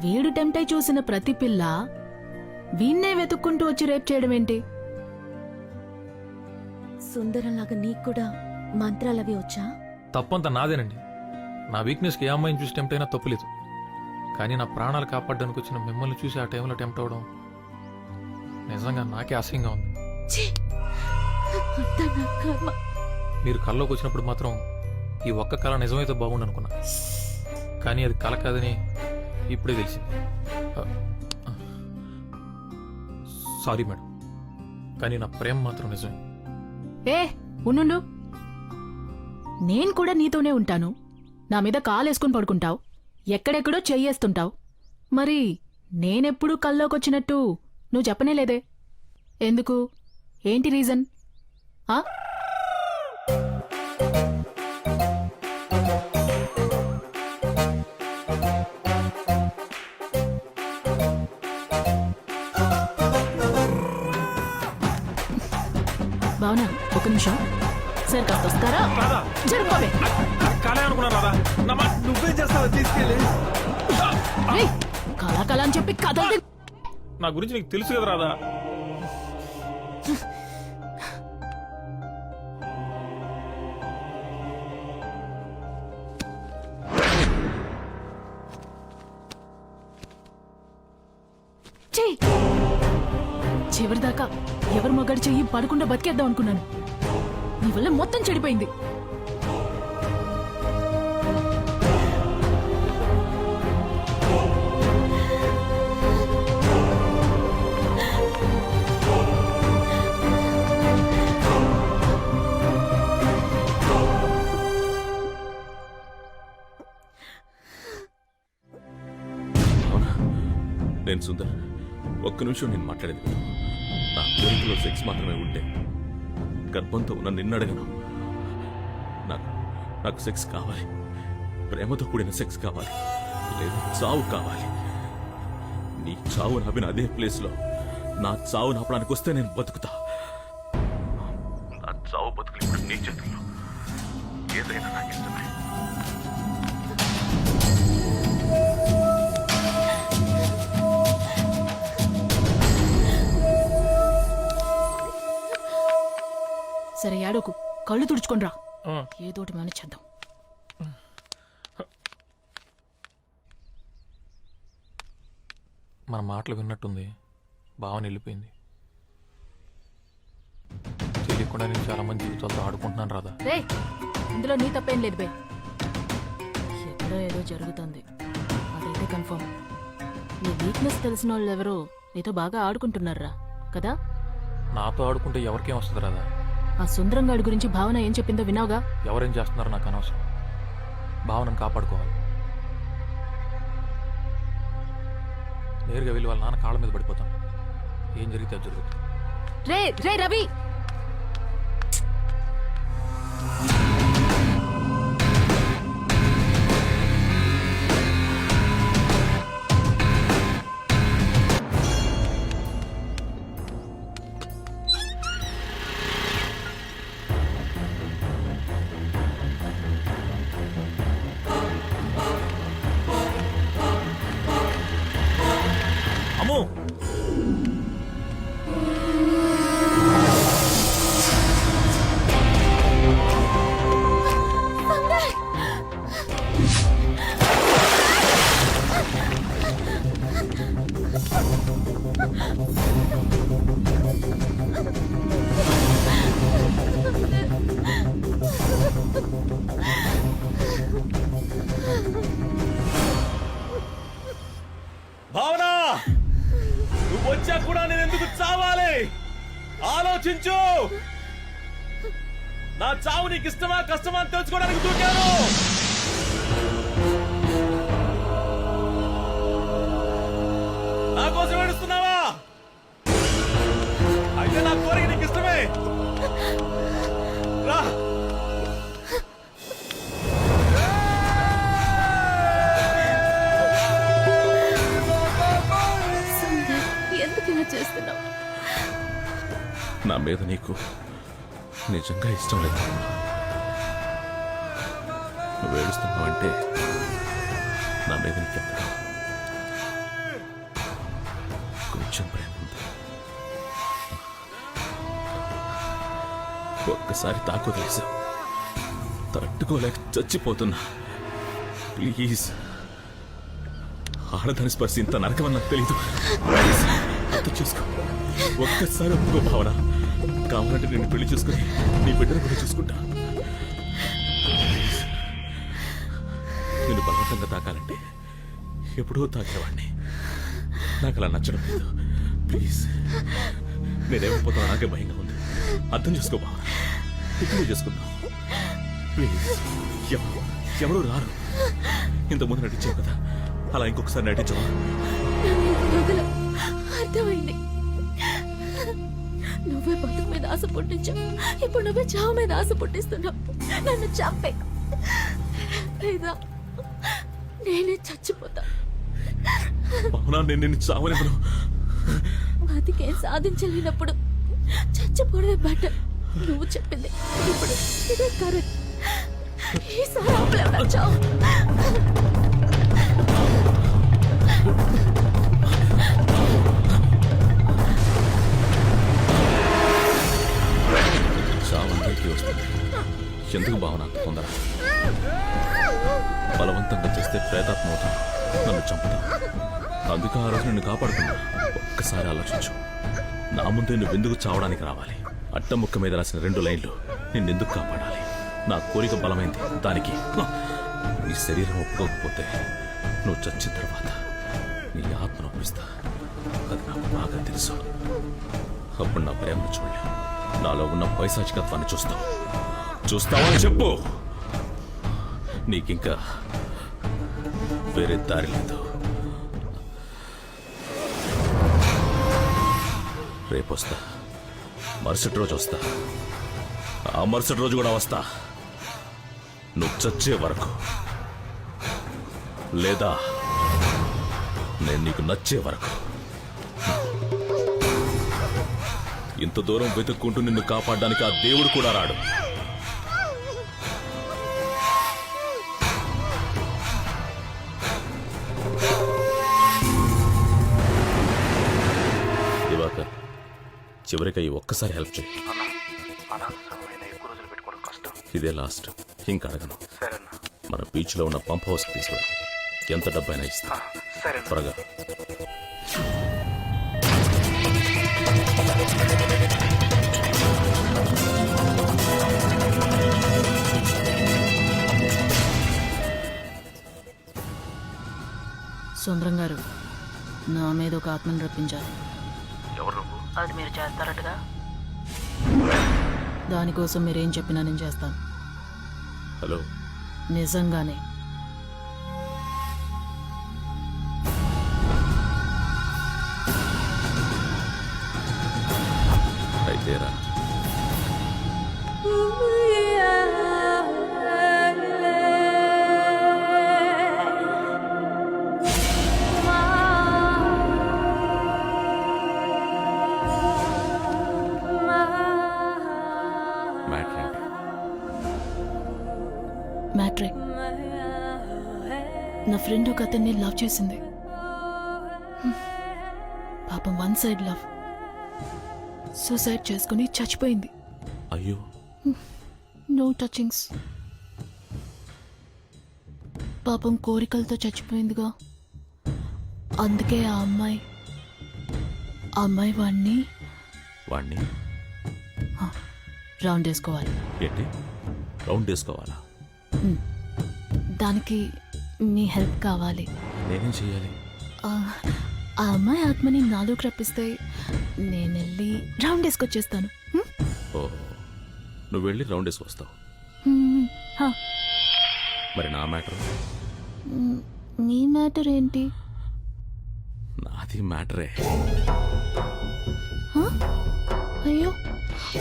వీడు టెంప్ట్ అయి చూసిన ప్రతి పిల్ల వీణ్ణే వెతుక్కుంటూ వచ్చి రేప్ చేయడం ఏంటి? సుందరంలాగా నీకు కూడా మంత్రాలవి వచ్చా? తప్పంతా నాదేనండి. నా వీక్నెస్కి ఏ అమ్మాయిని చూసి టెంప్ట్ అయినా తప్పులేదు. కానీ నా ప్రాణాలు కాపాడడానికి వచ్చిన మిమ్మల్ని చూసి ఆ టైంలో టెంప్ట్ అవడం నిజంగా నాకే అసహ్యంగా ఉంది. మీరు కల్లోకి వచ్చినప్పుడు మాత్రం ఈ ఒక్క కళ నిజమైతే బాగుండు అనుకున్నా. కానీ అది కళ కాదని ఇప్పుడే తెలిసింది. సారీ మేడం, కానీ నా ప్రేమ మాత్రం నిజమే. ఏ ఉండు, నేను కూడా నీతోనే ఉంటాను. నా మీద కాలేసుకుని పడుకుంటావు, ఎక్కడెక్కడో చెయ్యేస్తుంటావు. మరి నేనెప్పుడు కల్లోకొచ్చినట్టు నువ్వు చెప్పనే లేదే. ఎందుకు? ఏంటి రీజన్? భావన, ఒక నిమిషం. సరే కాస్త వస్తారా? జరుపుకోవే. నువ్వేం చేస్తావో తీసుకెళ్ళి. కళా కళ అని చెప్పి కథ నా గురించి నీకు తెలుసు కదా రాదా? చివరిదాకా ఎవరు మగాడి చెయ్యి పడకుండా బతికేద్దాం అనుకున్నాను. నీ వల్ల మొత్తం చెడిపోయింది. నేను సుందర్, ఒక్క నిమిషం నేను మాట్లాడేది విను. నా కోరికలో సెక్స్ మాత్రమే ఉంటే గర్భంతో ఉన్న నిన్నడగను. నాకు సెక్స్ కావాలి, ప్రేమతో కూడిన సెక్స్ కావాలి, లేదా చావు కావాలి. నీ చావు నవ్విన అదే ప్లేస్లో నా చావు నాపడానికి వస్తే నేను బతుకుతా. నా చావు బతుకులు ఇప్పుడు నీ చేతుల్లో. ఏదైనా నాకు ఇష్టమే. సరే ఏడోకు, కళ్ళు తుడుచుకోనరా. ఏదోటి మేనేజ్ చేద్దాం. మన మాటలు విన్నట్టుంది. భావన వెళ్ళిపోయింది. తెలియకుండా నేను చాలా మంది జీవితాలతో ఆడుకుంటున్నాను రాదా. రే, ఇందులో నీ తప్పేం లేదు బే. ఎక్కడో ఏదో జరుగుతుంది, అదైతే కన్ఫర్మ్. నీ వీక్నెస్ తెలిసిన వాళ్ళు ఎవరో నీతో బాగా ఆడుకుంటున్నారా కదా. నాతో ఆడుకుంటే ఎవరికేం వస్తుంది రాదా. ఆ సుందరంగాడి గురించి భావన ఏం చెప్పిందో విన్నావుగా. ఎవరేం చేస్తున్నారో నాకు అనవసరం. భావనను కాపాడుకోవాలి. నేరుగా వెళ్ళి వాళ్ళ నాన్న కాళ్ళ మీద పడిపోతాను. ఏం జరిగితే అది జరుగుతుంది. రే రే రవి, అమ్మో, భావన, నువ్వు వచ్చా కూడా నేను ఎందుకు చావాలి? ఆలోచించు. నా చావు నీకు ఇష్టమా కష్టమా అని తెలుసుకోవడానికి దూకాను. నా కోసం ఏడుస్తున్నావా? అయితే నా కోరిక నీకు ఇష్టమే. రా. ఎందుకు ఇలా చేస్తున్నావు? నా మీద నీకు నిజంగా ఇష్టం లేదు. నువ్వు ఏడుస్తున్నావంటే నా మీద నీకెంత కొంచెం ప్రేమ ఉంది. ఒక్కసారి తాకు తెలుసా, తట్టుకోలేక చచ్చిపోతున్నా. ప్లీజ్, ఆడదాని స్పర్శ ఇంత నరకమని నాకు తెలీదు. అర్థం చేసుకో. ఒక్కసారి ఒప్పుకో భావన. కావాలంటే నేను పెళ్లి చేసుకుని నీ బిడ్డను కూడా చూసుకుంటా. నేను బలవంతంగా తాకాలంటే ఎప్పుడో తాకేవాడిని. నాకు అలా నచ్చడం లేదు. ప్లీజ్, నేనేమైపోతున్నా నాకే భయంగా ఉంది. అర్థం చేసుకో భావన. ఇప్పుడు చేసుకుందాం ప్లీజ్. ఎవరు రారు. ఇంతకుముందు నటించావు కదా, అలా ఇంకొకసారి నటించవా? అర్థమైంది. నువ్వే బతుకు మీద ఆశ పుట్టించావు, ఇప్పుడు నువ్వే చావు మీద ఆశ పుట్టిస్తున్నావు. నన్ను చంపే, లేదా నేనే చచ్చిపోతా. అవునా, నేను నిన్ను చావనివ్వను. బతికేం సాధించలేనప్పుడు చచ్చిపోవడమే బెటర్. నువ్వు చెప్పింది ఇప్పుడు ఇదే కరెక్ట్. ఈసారి ఆపలేవు చావు. చావందరికీ వస్తుంది. ఎందుకు భావన అంత తొందర? బలవంతంగా చేస్తే ప్రేతాత్మ అవుతాను, నన్ను చంపుతా. అందుకే ఆ రోజు నిన్ను కాపాడుకున్నా. ఒక్కసారి ఆలోచించు. నా ముందే నువ్వెందుకు చావడానికి రావాలి? అట్టముక్క మీద రాసిన 2 లైన్లు నిన్నెందుకు కాపాడాలి? నా కోరిక బలమైంది. దానికి నీ శరీరం ఒప్పుకోకపోతే నువ్వు చచ్చిన తర్వాత నీ ఆత్మ నొప్పిస్తా. అది నాకు బాగా తెలుసు. అప్పుడు నా ప్రేమను చూడలేవు. నాలో ఉన్న పైశాచికత్వాన్ని చూస్తావని చెప్పు. నీకింకా వేరే దారి లేదు. రేపు వస్తా, మరుసటి రోజు వస్తా, ఆ మరుసటి రోజు కూడా వస్తా. నువ్వు చచ్చే వరకు, లేదా నేను నీకు నచ్చే వరకు. ఇంత దూరం వెతుక్కుంటూ నిన్ను కాపాడడానికి ఆ దేవుడు కూడా రాడు. దివాకర్, చివరికి ఈ ఒక్కసారి హెల్ప్ చేయి. ఇదే లాస్ట్, ఇంకా అడగను. మన బీచ్ లో ఉన్న పంప్ హౌస్ తీసుకురా, ఎంత డబ్బైనా ఇస్తా. త్వరగా. సుందరం గారు, నా మీద ఒక ఆత్మను రప్పించాలి. అది మీరు చేస్తారటగా? దానికోసం మీరేం చెప్పినా నేను చేస్తాను. హలో, నిజంగానే. అయితేరా. మ్యాట్రే, నా ఫ్రెండ్ ఒక అతన్ని లవ్ చేసింది. పాపం వన్ సైడ్ లవ్. సూసైడ్ చేసుకుని చచ్చిపోయింది. అయ్యో. No touchings. పాపం కోరికలతో చచ్చిపోయిందిగా. అందుకే ఆ అమ్మాయి వాణ్ణి రౌండ్ వేసుకోవాలి. ఏంటి రౌండ్ వేసుకోవాలా? దానికి మీ హెల్ప్ కావాలి. నేనేం చేయాలి? ఆ అమ్మాయి ఆత్మని నాలోకి రప్పిస్తే నేను వెళ్ళి రౌండ్ వేసుకొచ్చేస్తాను. ఓ, నువ్వు వెళ్ళి రౌండ్ వేసుకొస్తావు. మరి నా మ్యాటర్? నీ మ్యాటర్ ఏంటి? నాది మ్యాటరే. అయ్యో,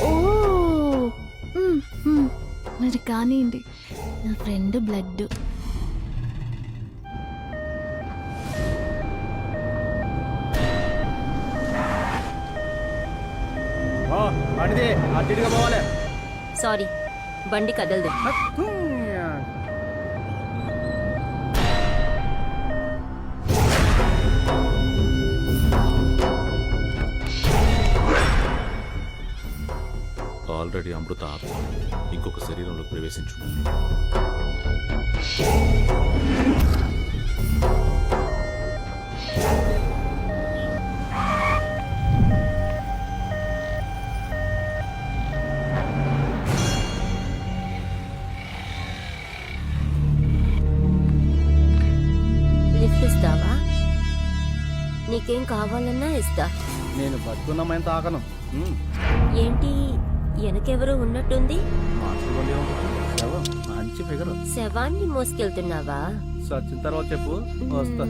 ఓ, మరి కానివ్వండి. నా ఫ్రెండ్ బ్లడ్. సారీ, బండి కదలదు. ఆల్రెడీ అమృత ఆత్మ ఇంకొక శరీరంలో ప్రవేశించు. లిఫ్ట్ ఇస్తావా? నీకేం కావాలన్నా ఇస్తా. నేను బతుకున్నమైన తాకను. ఏంటి వెనకెవరో ఉన్నట్టుంది? మంచి ఫిగర్. శవాన్ని మోసుకెళ్తున్నావా? సచిన తర్వాత చెప్పు, వస్తా.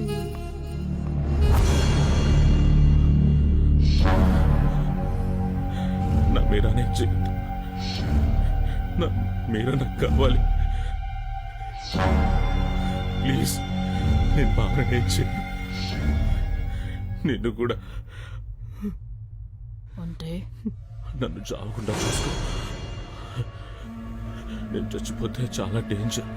నా మీరానే చేయద్దు. నా మీరా నాకు కావాలి. ప్లీజ్, నేను బాగానే చేయను. నిన్ను కూడా అంటే నన్ను చావకుండా చూసుకో. నేను చచ్చిపోతే చాలా డేంజర్.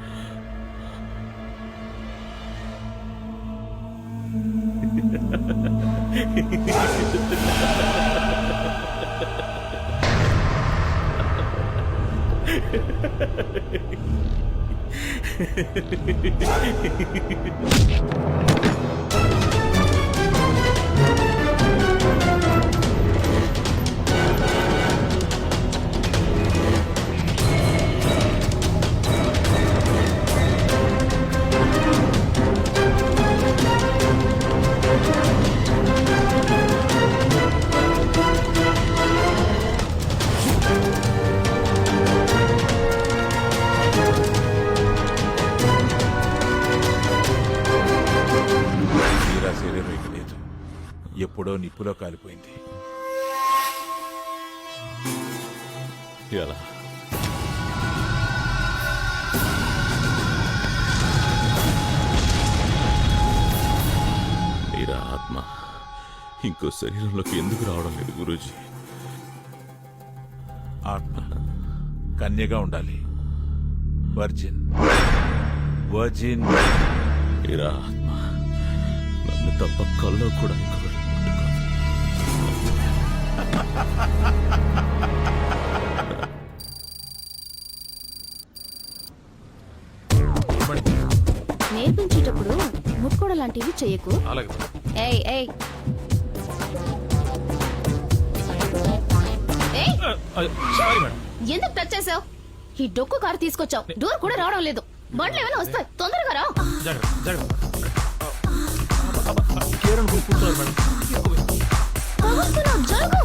శరీరం ఇక లేదు, ఎప్పుడో నిప్పులో కాలిపోయింది. ఎలా? మీరా ఆత్మ ఇంకో శరీరంలోకి ఎందుకు రావడం లేదు గురూజీ? ఆత్మ కన్యగా ఉండాలి. Virgin virgin. మీరా ఆత్మ నన్ను తప్ప కల్లో కూడా ఇంకొకటి ముట్టుకోదు. నేర్పించేటప్పుడు ముట్టుకోవడం లాంటివి చెయ్యకు. అలాగే ఏయ్ ఏయ్ ఏయ్, సారీ మేడం. ఎందుకు టచ్ చేసావు? ఈ డొక్కు కారు తీసుకొచ్చావు, డోర్ కూడా రావడం లేదు. బండ్లు ఏమైనా వస్తాయి, తొందరగా రా. కూర్చోవాలి మేడం. తగులుతున్నావు, జరుగు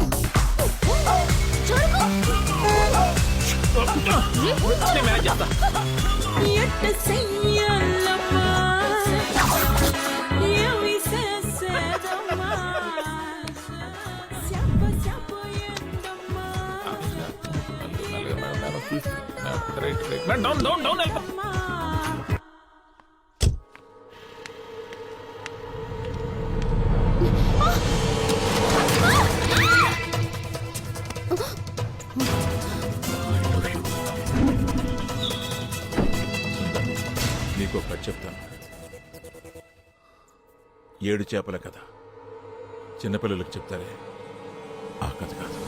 జరుగు. నేను మేనేజ్ చేస్తా. మేడం డౌన్ డౌన్ డౌన్ వెళ్తా. నీకు కథ చెప్తాను. 7 చేపల కథ. చిన్నపిల్లలకు చెప్తారే ఆ కథ కాదు.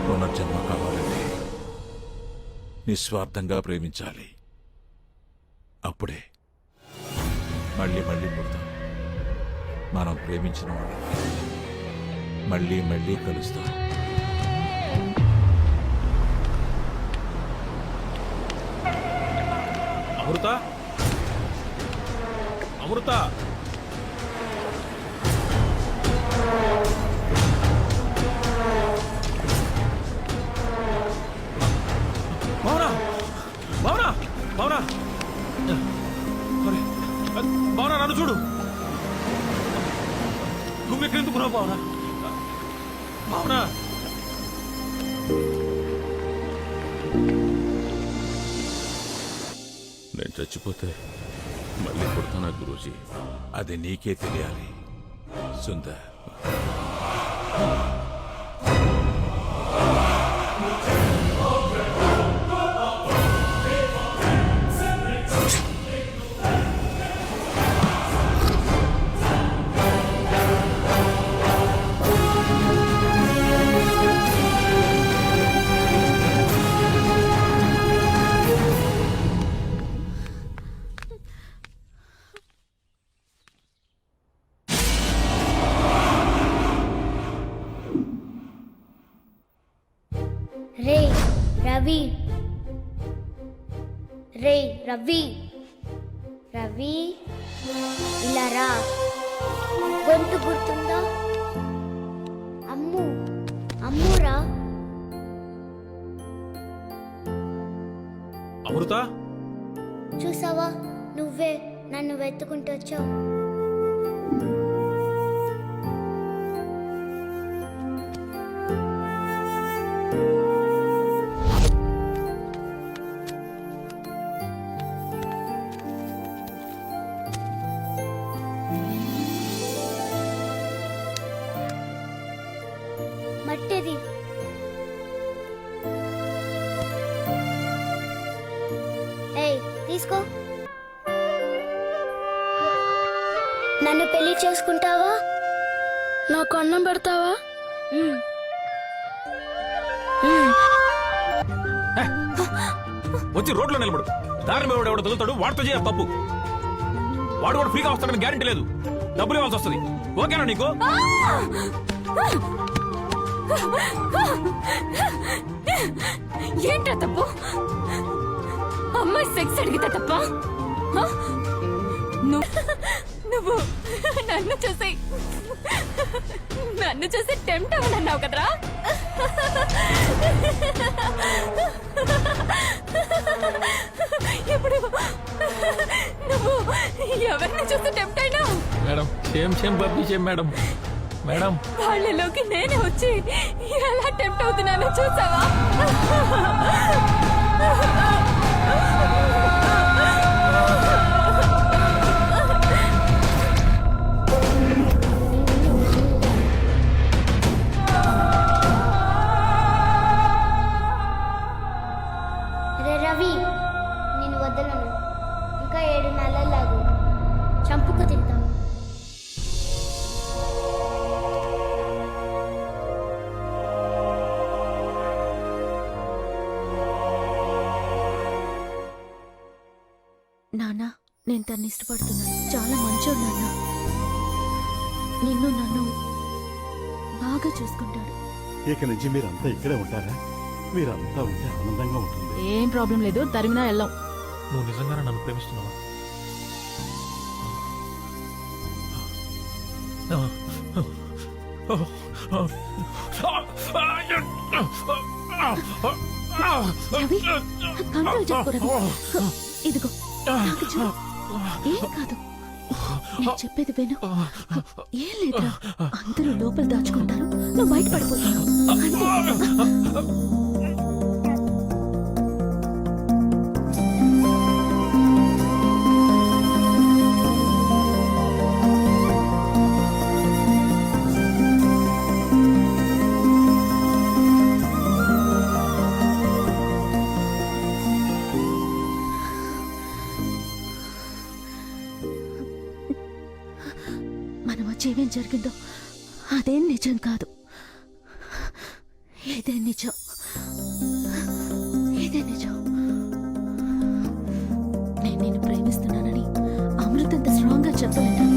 పునర్జన్మ కావాలంటే నిస్వార్థంగా ప్రేమించాలి. అప్పుడే మళ్ళీ మళ్ళీ పుడతాం. మనం ప్రేమించిన వాళ్ళని మళ్ళీ మళ్ళీ కలుస్తాం. అమృత అమృత భావన భావన భావన భావన నన్ను చూడు. నువ్వెక్కడెందుకున్నావు భావన? భావన నేను చచ్చిపోతే మళ్ళీ పుడతానా గురూజీ? అది నీకే తెలియాలి సుందర్. రే రవి, రే రవి, రవి ఇలా రా. గొంతు గుర్తుందా? అమ్ము అమ్మురా. అమృత చూసావా, నువ్వే నన్ను వెతుకుంటూ వచ్చావు. మట్టిది. ఏయ్ తీసుకో. నన్ను పెళ్లి చేసుకుంటావా? నాకు అన్నం పెడతావా? వచ్చి రోడ్లో నిలబడు. దారిని మీద ఎవడో తగులుతాడు, వాడితో చేయాలి తప్పు. వాడు కూడా ఫ్రీగా వస్తాడని గ్యారెంటీ లేదు. డబ్బులు ఇవ్వాల్సి వస్తుంది. ఓకేనా నీకు? ఏంటో తప్పు? అమ్మాయి సెక్స్ అడిగితే తప్ప? నువ్వు నన్ను చూసి టెంప్ట్ అవ్వనన్నావు కదరా? ఇప్పుడు ఎవరిని చూసి టెంప్ట్ అయినా మేడం సేమ్ బబ్బీ సేమ్ మేడం. మేడం వాళ్ళలోకి నేనే వచ్చి ఎలా టెంప్ట్ అవుతున్నానో చూసావా? రే రవి, నేను వదలను. ఇంకా 7 నెలలాగు చంపుకు తింటావు. నాన్న, నేను తన్ని ఇష్టపడుతున్నాను. చాలా మంచోడు నాన్న. నిన్ను నన్ను బాగా చూసుకుంటాడు. ఇక నుంచి మీరంతా ఇక్కడే ఉంటారా? మీరంతా ఉంటే ఆనందంగా ఉంటుంది. ఏం ప్రాబ్లం లేదు, తరిమినా వెళ్ళాం. నువ్వు నిజంగానే నన్ను ప్రేమిస్తున్నావా? రవి, కంట్రోల్ చేసుకో రవి. ఇదిగో నాకు చూడు. ఏం కాదు, నేను చెప్పేది విను. ఏం లేదురా, అందరూ లోపల దాచుకుంటారు, నువ్వు బయట పడిపోతావు అంతే. మన మధ్య ఏమేం జరిగిందో అదేం నిజం కాదు. ఇదే నిజం, ఇదే నిజం. నేను నిన్ను ప్రేమిస్తున్నానని అమృతంత స్ట్రాంగ్ గా చెప్పలేను.